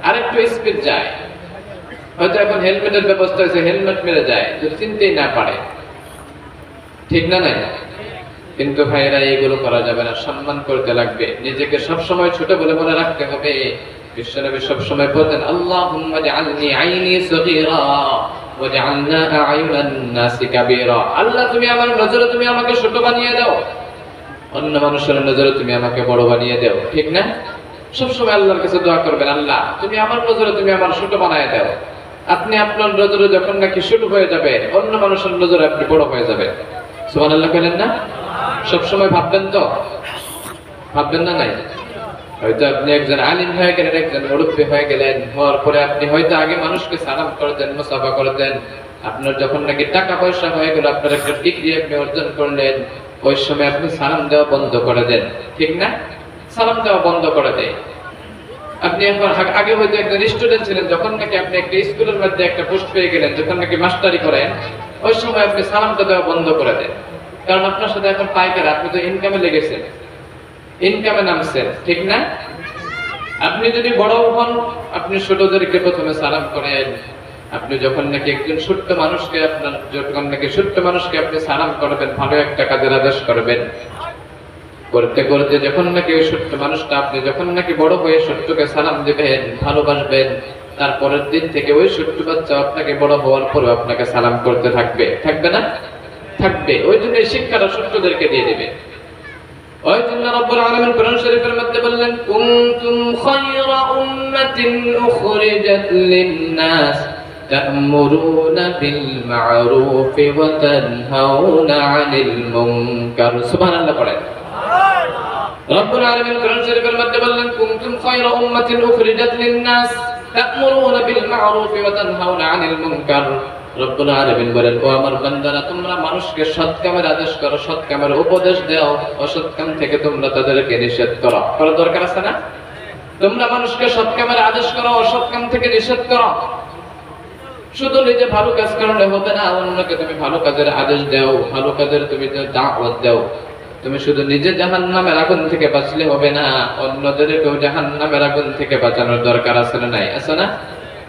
আরেকটু স্পিড যায়। হয়তো এখন হেলমেটের ব্যবস্থা আছে, হেলমেট মেরে যায়, যদি চিনতেই না পারে। ঠিক না? নাই কিন্তু ভাইরা এগুলো করা যাবে না, সম্মান করতে লাগবে, নিজেকে সবসময় ছোট বলে মনে রাখতে হবে। বিশ্বনবী সবসময় বলতেন, আল্লাহুম্মা জাআলনি আইনি সগীরা ওয়া জাআলনা আ'য়ুনান নাসি কাবীরা। আল্লাহ তুমি আমার নজরে তুমি আমাকে ছোট বানিয়ে দাও, অন্য মানুষের নজরে তুমি আমাকে বড় বানিয়ে দাও, ঠিক না? সবসময় আল্লাহর কাছে দোয়া করবেন, আল্লাহ তুমি আমার নজরে তুমি আমার ছোট বানিয়ে দাও। আপনি আপনার নজরে যখন নাকি ছোট হয়ে যাবে, অন্য মানুষের নজরে আপনি বড় হয়ে যাবেন। সুবহানাল্লাহ বলেন না? সবসময় ভাববেন তো, ভাববেন না? নাই হয়তো আপনি একজন আলিম হয়ে গেলেন, একজন মুরব্বী হয়ে গেলেন, হওয়ার পরে আপনি হয়তো আগে মানুষকে সালাম করতেন, মুসাফা করতেন। আপনার যখন নাকি টাকা পয়সা হয়ে গেল, আপনার একটা ডিগ্রি আপনি অর্জন করলেন, ওই সময় আপনি সালাম দেওয়া বন্ধ করে দেন, ঠিক না? সালাম দেওয়া বন্ধ করে দেয়। আপনি এখন আগে হয়তো একজন স্টুডেন্ট ছিলেন, যখন নাকি আপনি একটা স্কুলের মধ্যে একটা পোস্ট পেয়ে গেলেন, যখন নাকি মাস্টারি করেন, ওই সময় আপনি সালামটা দেওয়া বন্ধ করে দেন। কারণ আপনার সাথে এখন পাইকার, আপনি তো ইনকামে লেগেছেন, ইনকামে নামছেন, ঠিক না? আপনি যদি বড় হন, আপনি ছোটদেরকে প্রথমে সালাম করেন। আপনি যখন নাকি একজন ছোট্ট মানুষকে আপনি সালাম করবেন, ভালো একটা কাজের আদেশ করবেন, করতে করতে যখন নাকি ওই ছোট্ট মানুষটা, আপনি যখন নাকি বড় হয়ে ছোট্টকে সালাম দিবেন, ভালোবাসবেন, তারপরের দিন থেকে ওই ছোট্ট বাচ্চা আপনাকে বড় হওয়ার পরে আপনাকে সালাম করতে থাকবে, থাকবে না? থাকবে। ওই জন্য এই শিক্ষাটা ছোট্টদেরকে দিয়ে দিবে। ওই জন্য রব্বুল আলামিন কোরআন শরীফের মধ্যে বললেন, কুনতুম খায়রা উম্মাতিন উখরিজাত লিন-নাস তা'মুরুনা বিল মা'রুফি ওয়া তানহাউনা 'আনিল মুনকার। সুবহানাল্লাহ পড়েন। রব্বুল আলামিন কোরআন শরীফের মধ্যে বললেন, কুনতুম খায়রা উম্মাতিন উখরিজাত লিন-নাস তা'মুরুনা বিল মা'রুফি ওয়া তানহাউনা 'আনিল মুনকার। রব্বুল আলামিন বলেন, ও আমার বান্দারা, তোমরা মানুষকে সৎ কামের আদেশ করো, সৎ কামের উপদেশ দাও, অসৎ কাম থেকে তোমরা তাদেরকে নিষেধ করো। করার দরকার আছে না? তোমরা মানুষকে সৎ কামের আদেশ করো, অসৎ কাম থেকে নিষেধ করো। শুধু নিজে ভালো কাজ করলে হবে না, অন্যকে তুমি ভালো কাজের আদেশ দাও, ভালো কাজের তুমি দাওয়াত দাও। তুমি শুধু নিজে জাহান্নামের আগুন থেকে বাঁচলে হবে না, অন্যদেরকেও জাহান্নামের আগুন থেকে বাঁচানোর দরকার আছে না? নাই? আছে না?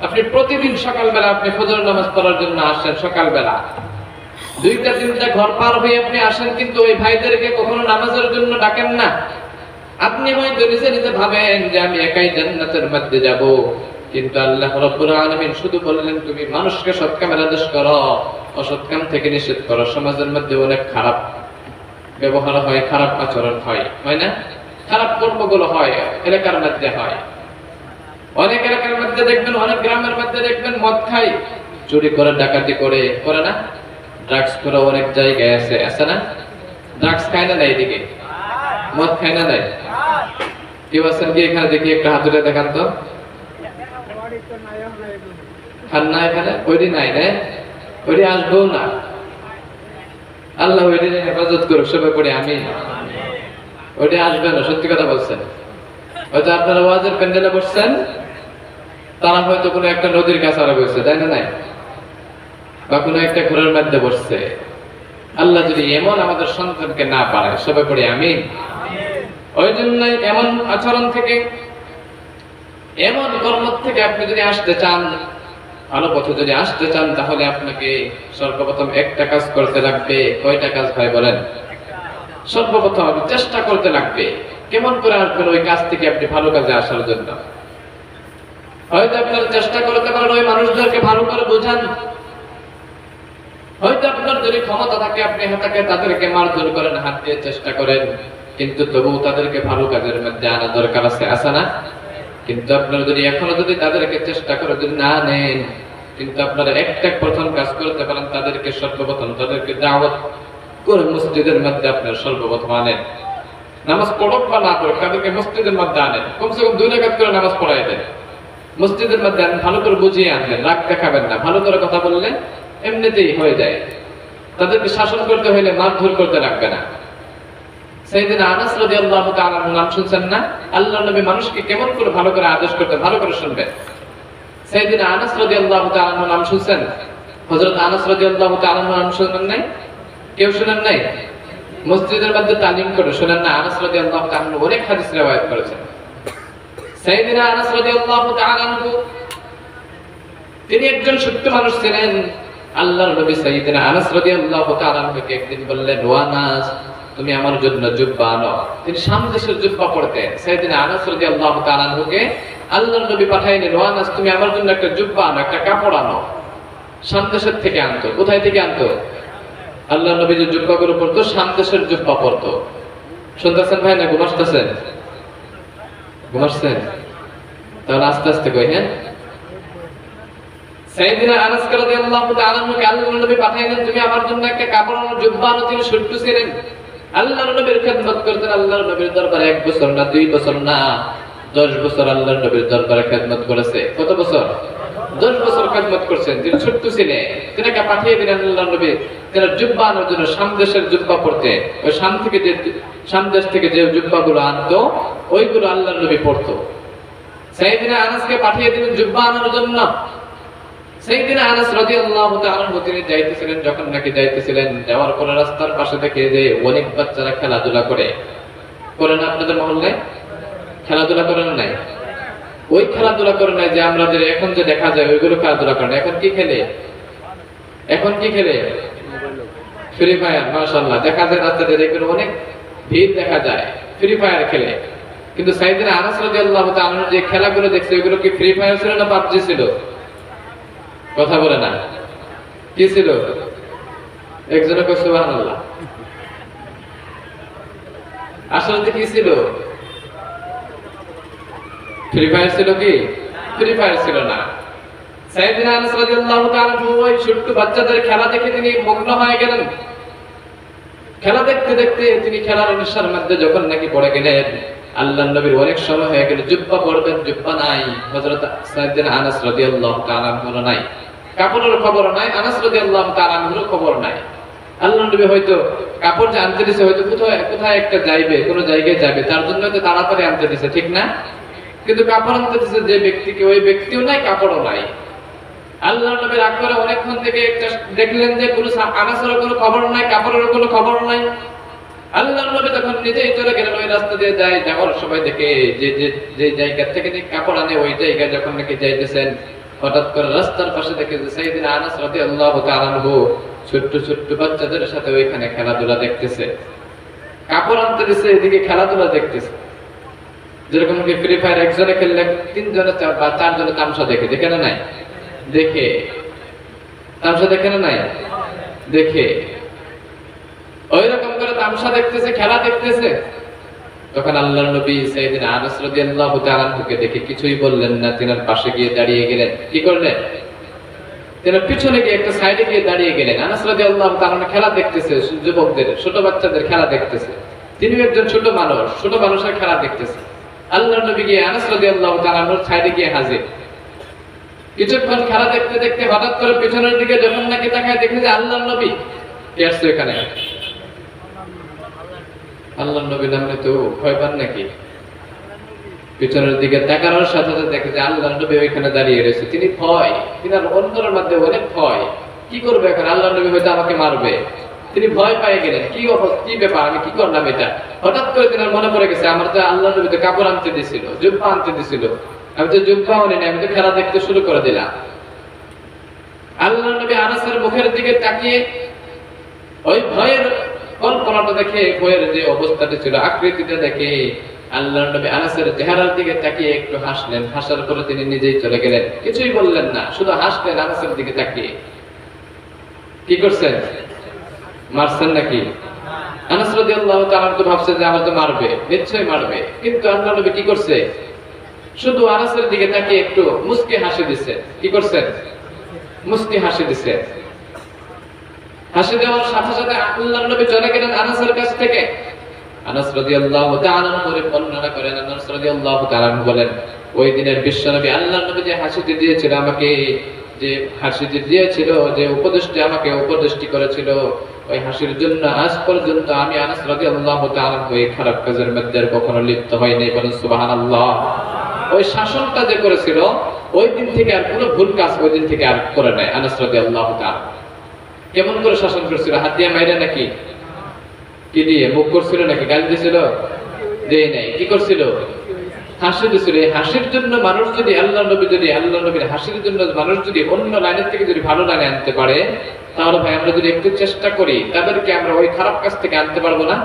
আপনি প্রতিদিন সকালবেলা আপনি ফজর নামাজ পড়ার জন্য আসেন, সকালবেলা 2টা-3টা ঘর পার হয়ে আপনি আসেন, কিন্তু ওই ভাইদেরকে কখনো নামাজের জন্য ডাকেন না। আপনি হয়তো নিজে নিজে ভাবেন যে আমি একাই জান্নাতের মধ্যে যাব, কিন্তু আল্লাহ রাব্বুল আলামিন শুধু বললেন, তুমি মানুষকে সৎ কামের আদেশ করো, অসৎ কাম থেকে নিষেধ করো। সমাজের মধ্যে অনেক খারাপ ব্যবহার হয়, খারাপ আচরণ হয়, হয় না? খারাপ কর্মগুলো হয়, এলাকার মধ্যে হয়। অনেক এলাকার মধ্যে দেখবেন, অনেক গ্রামের মধ্যে দেখবেন, মদ খায়, চুরি করে, ডাকাতি করে, করে না? ড্রাগস করে অনেক জায়গায় আছে, আছে না? ড্রাগস খায় না? এইদিকে মদ খায় না? নাই? কেউ আছেন কি এখানে? দেখি একটা হাত তুলে দেখান তো। খান না এখানে? ওইটি নাই রে, ওইটি আসবো না। আল্লাহ ওইটি হেফাজত করুক, সবাই পড়ে আমি। ওইটি আসবে না, সত্যি কথা বলছেন। হয়তো আপনারা ওয়াজের প্যান্ডেলে বসছেন, তারা হয়তো কোনো একটা নদীর কাছারে বসছে, তাই না? নাই? বা কোনো একটা ঘরের মধ্যে বসছে। আল্লাহ যদি এমন আমাদের সন্তানকে না পারে, সবাই পড়ে আমি। ওই জন্যই এমন আচরণ থেকে, এমন কর্ম থেকে আপনি যদি আসতে চান, ভালো পথে যদি আসতে চান, তাহলে আপনাকে সর্বপ্রথম একটা কাজ করতে লাগবে। কয়টা কাজ ভাই বলেন? সর্বপ্রথম চেষ্টা করতে লাগবে। কেমন করে আসবেন ওই কাজ থেকে আপনি ভালো কাজে আসার জন্য? হয়তো আপনার চেষ্টা করতে পারেন ওই মানুষদেরকে ভালো করে বোঝান। হয়তো আপনার যদি ক্ষমতা থাকে, আপনি তাদেরকে মারধর করেন, হাত দিয়ে চেষ্টা করেন, কিন্তু তবুও তাদেরকে ভালো কাজের মধ্যে আনা দরকার আছে, আছে না? কিন্তু আপনারা যদি এখনো যদি তাদেরকে চেষ্টা করে যদি না নেন, কিন্তু আপনারা একটা প্রথম কাজ করতে পারেন, তাদেরকে সর্বপ্রথম তাদেরকে দাওয়াত করে মসজিদের মধ্যে আপনার সর্বপ্রথম আনেন। নামাজ পড়ক বা না পড়ক, তাদেরকে মসজিদের মধ্যে আনেন। কমসে কম 2 রাকাত করে নামাজ পড়াই দেন, মসজিদের মধ্যে আনেন, ভালো করে বুঝিয়ে আনবেন, রাগ দেখাবেন না। ভালো করে কথা বললে এমনিতেই হয়ে যায়। তাদেরকে শাসন করতে হইলে মারধর করতে লাগবে না। সাইয়েদনা আনাস রাদিয়াল্লাহু তাআলা নাম শুনছেন না? আল্লাহর নবী মানুষকে কেমন করে ভালো করে আদেশ করতে, ভালো করে শুনবেন। সাইয়েদনা আনাস রাদিয়াল্লাহু তাআলা নাম শুনছেন? হযরত আনাস রাদিয়াল্লাহু তাআলা নাম শুনেন নাই? কেউ শুনেন নাই? মসজিদের মধ্যে তালিম করে শুনেন না? আনাস রাদিয়াল্লাহু তাআলা অনেক হাদিস riwayat করেছেন। সাইয়েদনা আনাস রাদিয়াল্লাহু তাআলা তিনি একজন সত্য মানুষ ছিলেন। আল্লাহর নবী সাইয়েদনা আনাস রাদিয়াল্লাহু তাআলা কে একদিন বললেন, ও আনাস, তুমি আমার জন্য জুব্বা আনো। তিনি সামদেশের জুব্বা পড়তেন। সাইয়েদনা আনাস রাদিয়াল্লাহু তাআলা আনহুকে আল্লাহর নবী পাঠাইলেন, ও আনাস তুমি আমার জন্য একটা জুব্বা আনো, একটা কাপড় আনো। সামদেশের থেকে আনতো। কোথায় থেকে আনতো? আল্লাহর নবী যে জুব্বাগুলো পরতো সামদেশের জুব্বা পরতো। শুনতেছেন ভাই না ঘুমাসতেছেন? ঘুমাসছেন? তাহলে আস্তে আস্তে কই, হ্যাঁ। সাইয়েদনা আনাস রাদিয়াল্লাহু তাআলা আনহুকে আল্লাহর নবী পাঠাইলেন, তুমি আমার জন্য একটা কাপড় আনো, জুব্বা আনো। তিনি ছোট্ট ছিলেন, আল্লাহর নবীর খেদমত করতেন। আল্লাহর নবীর দরবারে 1 বছর না 2 বছর না 10 বছর আল্লাহর নবীর দরবারে খেদমত করেছে। কত বছর? 10 বছর খেদমত করছেন। তিনি ছোট্ট ছিলেন, তিনাকে পাঠিয়ে দিলেন আল্লাহর নবী তিনি জুব্বা আনার জন্য। সামদেশের জুব্বা পরতে, ওই সামদেশ থেকে যে জুব্বাগুলো আনতো ওইগুলো আল্লাহর নবী পরতো। সাইয়েদনা আনাসকে পাঠিয়ে দিলেন জুব্বা আনার জন্য। সাইয়েদনা আনাস রাদিয়াল্লাহু তাআলা আনহু তিনি যাইতেছিলেন, যখন নাকি যাইতেছিলেন, যাওয়ার পরে রাস্তার পাশে দেখে যে অনেক বাচ্চারা খেলাধুলা করে না? আপনাদের মহল্লায় খেলাধুলা করে না? নাই? ওই খেলাধুলা করে নাই যে আমাদের এখন যে দেখা যায় ওইগুলো খেলাধুলা করে না। এখন কি খেলে? এখন কি খেলে? Free fire. মাশাআল্লাহ, দেখা যায় রাস্তাতে দেখবেন অনেক ভিড় দেখা যায়, ফ্রি ফায়ার খেলে। কিন্তু সাইয়েদনা আনাস রাদিয়াল্লাহু তাআলা আনহু যে খেলাগুলো দেখছে ওইগুলো কি ফ্রি ফায়ার ছিল না পাবজি ছিল? কথা বলে না, কি ছিল? একজনে কয় সুবহানাল্লাহ। আসলে কি ছিল? ফ্রি ফায়ার ছিল কি? ফ্রি ফায়ার ছিল না। সাইয়েদনা আনাস রাদিয়াল্লাহু তাআলা আনহু ওই ছোট্ট বাচ্চাদের খেলা দেখে তিনি মগ্ন হয়ে গেলেন। খেলা দেখতে দেখতে তিনি খেলার নেশার মধ্যে যখন নাকি পড়ে গেলেন, আল্লাহর নবীর অনেক সময় হয়ে গেল, জুব্বা পরবেন, জুব্বা নাই। হযরত সাইয়েদনা আনাস রাদিয়াল্লাহু তাআলা আনহু নাই, কাপড়ের খবর নাই, আনাস রাদিয়াল্লাহু তাআলা আনহুর খবর নাই। আল্লাহর নবী হয়তো কাপড় যে আনতে দিয়েছে, হয়তো কোথায় একটা যাইবে, কোন জায়গায় যাবে, তার জন্য হয়তো তাড়াতাড়ি আনতে দিয়েছে, ঠিক না? কিন্তু কাপড় আনতে দিয়েছে যে ব্যক্তিকে, ওই ব্যক্তিও নাই, কাপড়ও নাই। আল্লাহর নবী রাগ করে অনেকক্ষণ থেকে একটা দেখলেন যে কোনো আনাসের কোনো খবর নাই, কাপড়ের কোনো খবর নাই। আল্লাহর নবী তখন নিজেই চলে গেলেন, ওই রাস্তা দিয়ে যায়। যাওয়ার সময় দেখে যে জায়গা থেকে কাপড় আনে ওই জায়গায় যখন নাকি যাইতেছেন, হঠাৎ করে রাস্তার পাশে দেখে যে সাইয়েদনা আনাস রাদিয়াল্লাহু তাআলা আনহু ছোট্ট ছোট্ট বাচ্চাদের সাথে ওইখানে খেলাধুলা দেখতেছে। কাপড় আনতে দিছে, এদিকে খেলাধুলা দেখতেছে। যেরকম কি ফ্রি ফায়ার একজনে খেললে 3 জনে বা 4 জনে তামসা দেখে না? নাই? দেখে তামসা দেখে না? নাই? দেখে ওই রকম করে তামসা দেখতেছে, খেলা দেখতেছে। তখন আল্লাহর নবী সাইয়েদনা আনাস রাদিয়াল্লাহু তাআলা আনহুকে দেখে কিছুই বললেন না, তিনার পাশে গিয়ে দাঁড়িয়ে গেলেন। কি করলেন? তিনার পিছনে গিয়ে একটা সাইডে গিয়ে দাঁড়িয়ে গেলেন। আনাস রাদিয়াল্লাহু তাআলা খেলা দেখতেছে, যুবকদের, ছোট বাচ্চাদের খেলা দেখতেছে। তিনি একজন ছোট মানুষের খেলা দেখতেছে। আল্লাহর নবী গিয়ে আনাস রাদিয়াল্লাহু তাআলা আনহুর সাইডে গিয়ে হাজির। কিছুক্ষণ খেলা দেখতে দেখতে হঠাৎ করে পিছনের দিকে যখন নাকি তাকায়, দেখে যে আল্লাহর নবী কে আসছে এখানে। আল্লাহর নবী নামে তো ভয় পান নাকি? পিছনের দিকে তাকানোর সাথে সাথে দেখে যে আল্লাহর নবী ওইখানে দাঁড়িয়ে রয়েছে। তিনি ভয়, তিনার অন্তরের মধ্যে অনেক ভয়। কি করবে এখন? আল্লাহর নবী হয়তো আমাকে মারবে। তিনি ভয় পেয়ে গেলেন, কি অবস্থা, কি ব্যাপার, আমি কি করলাম এটা? হঠাৎ করে তিনার মনে পড়ে গেছে, আমার তো আল্লাহর নবী তো কাপড় আনতে দিয়েছিল, জুব্বা আনতে দিয়েছিল, আমি তো জুব্বা আনি না, আমি তো খেলা দেখতে শুরু করে দিলাম। আল্লাহর নবী আনাসের মুখের দিকে তাকিয়ে ওই ভয়ের কল্পনাটা দেখে, ভয়ের যে অবস্থাটা ছিল, আকৃতিটা দেখে আল্লাহর নবী আনাসের চেহারার দিকে তাকিয়ে একটু হাসলেন। হাসার পরে তিনি নিজেই চলে গেলেন, কিছুই বললেন না, শুধু হাসলেন আনাসের দিকে তাকিয়ে। কি করছেন? মারছেন নাকি? আনাস রাদিয়াল্লাহু তাআলা তো ভাবছে যে আমার তো মারবে, নিশ্চয়ই মারবে। কিন্তু আল্লাহর নবী কি করছে? শুধু আনাসের দিকে তাকিয়ে একটু মুস্কি হাসি দিছে। কি করছেন? মুস্কি হাসি দিছে। হাসি দেওয়ার সাথে সাথে আল্লাহর নবী চলে গেলেন আনাসের কাছ থেকে। আনাস রাদিয়াল্লাহু তাআলা বর্ণনা করেন, আনাস রাদিয়াল্লাহু তাআলা বলেন, ওই দিনের বিশ্বনবী আল্লাহর নবী যে হাসিটি দিয়েছিল আমাকে, যে হাসিটি দিয়েছিল, যে উপদেশটি আমাকে উপদেশটি করেছিল, ওই হাসির জন্য আজ পর্যন্ত আমি আনাস রাদিয়াল্লাহু তাআলা ওই খারাপ কাজের মধ্যে কখনো লিপ্ত হইনি। বলেন সুবহানাল্লাহ। ওই শাসনটা যে করেছিল ওই দিন থেকে আর কোনো ভুল কাজ ওই দিন থেকে আর করে নাই আনাস রাদিয়াল্লাহু তাআলা। কেমন করে শাসন করেছিল? হাত দিয়ে মাইরা নাকি? কি দিয়ে? মুখ করছিল নাকি? গালি দিয়েছিল? দেয় নাই। কি করছিল? হাসি দিছিল। এই হাসির জন্য মানুষ যদি আল্লাহ নবীর হাসির জন্য মানুষ যদি অন্য লাইনের থেকে যদি ভালো লাইনে আনতে পারে, তাহলে ভাই আমরা যদি একটু চেষ্টা করি, তাদেরকে আমরা ওই খারাপ কাজ থেকে আনতে পারবো না?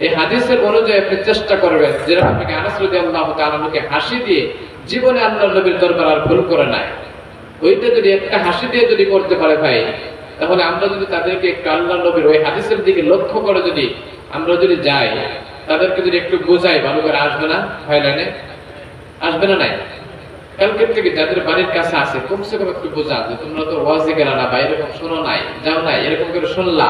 এই হাদিসের অনুযায়ী আপনি চেষ্টা করবেন, যেরকম আপনি আনাস রাদিয়াল্লাহু তাআলা আনহুকে হাসি দিয়ে জীবনে আল্লাহ নবীর দরবার আর ভুল করে নাই, ওইটা যদি একটা হাসি দিয়ে যদি করতে পারে ভাই, তাহলে আমরা যদি তাদেরকে একটু আল্লাহ নবীর ওই হাদিসের দিকে লক্ষ্য করে যদি আমরা যদি যাই, তাদেরকে যদি একটু বোঝাই, ভালো করে আসবে না ভাই লাইনে? আসবে না? নাই কালকের থেকে যাদের বাড়ির কাছে আছে কমসে কম একটু বোঝান যে তোমরা তো ওয়াজে গেলা না বা এরকম শোনো নাই, যাও নাই, এরকম করে শুনলা,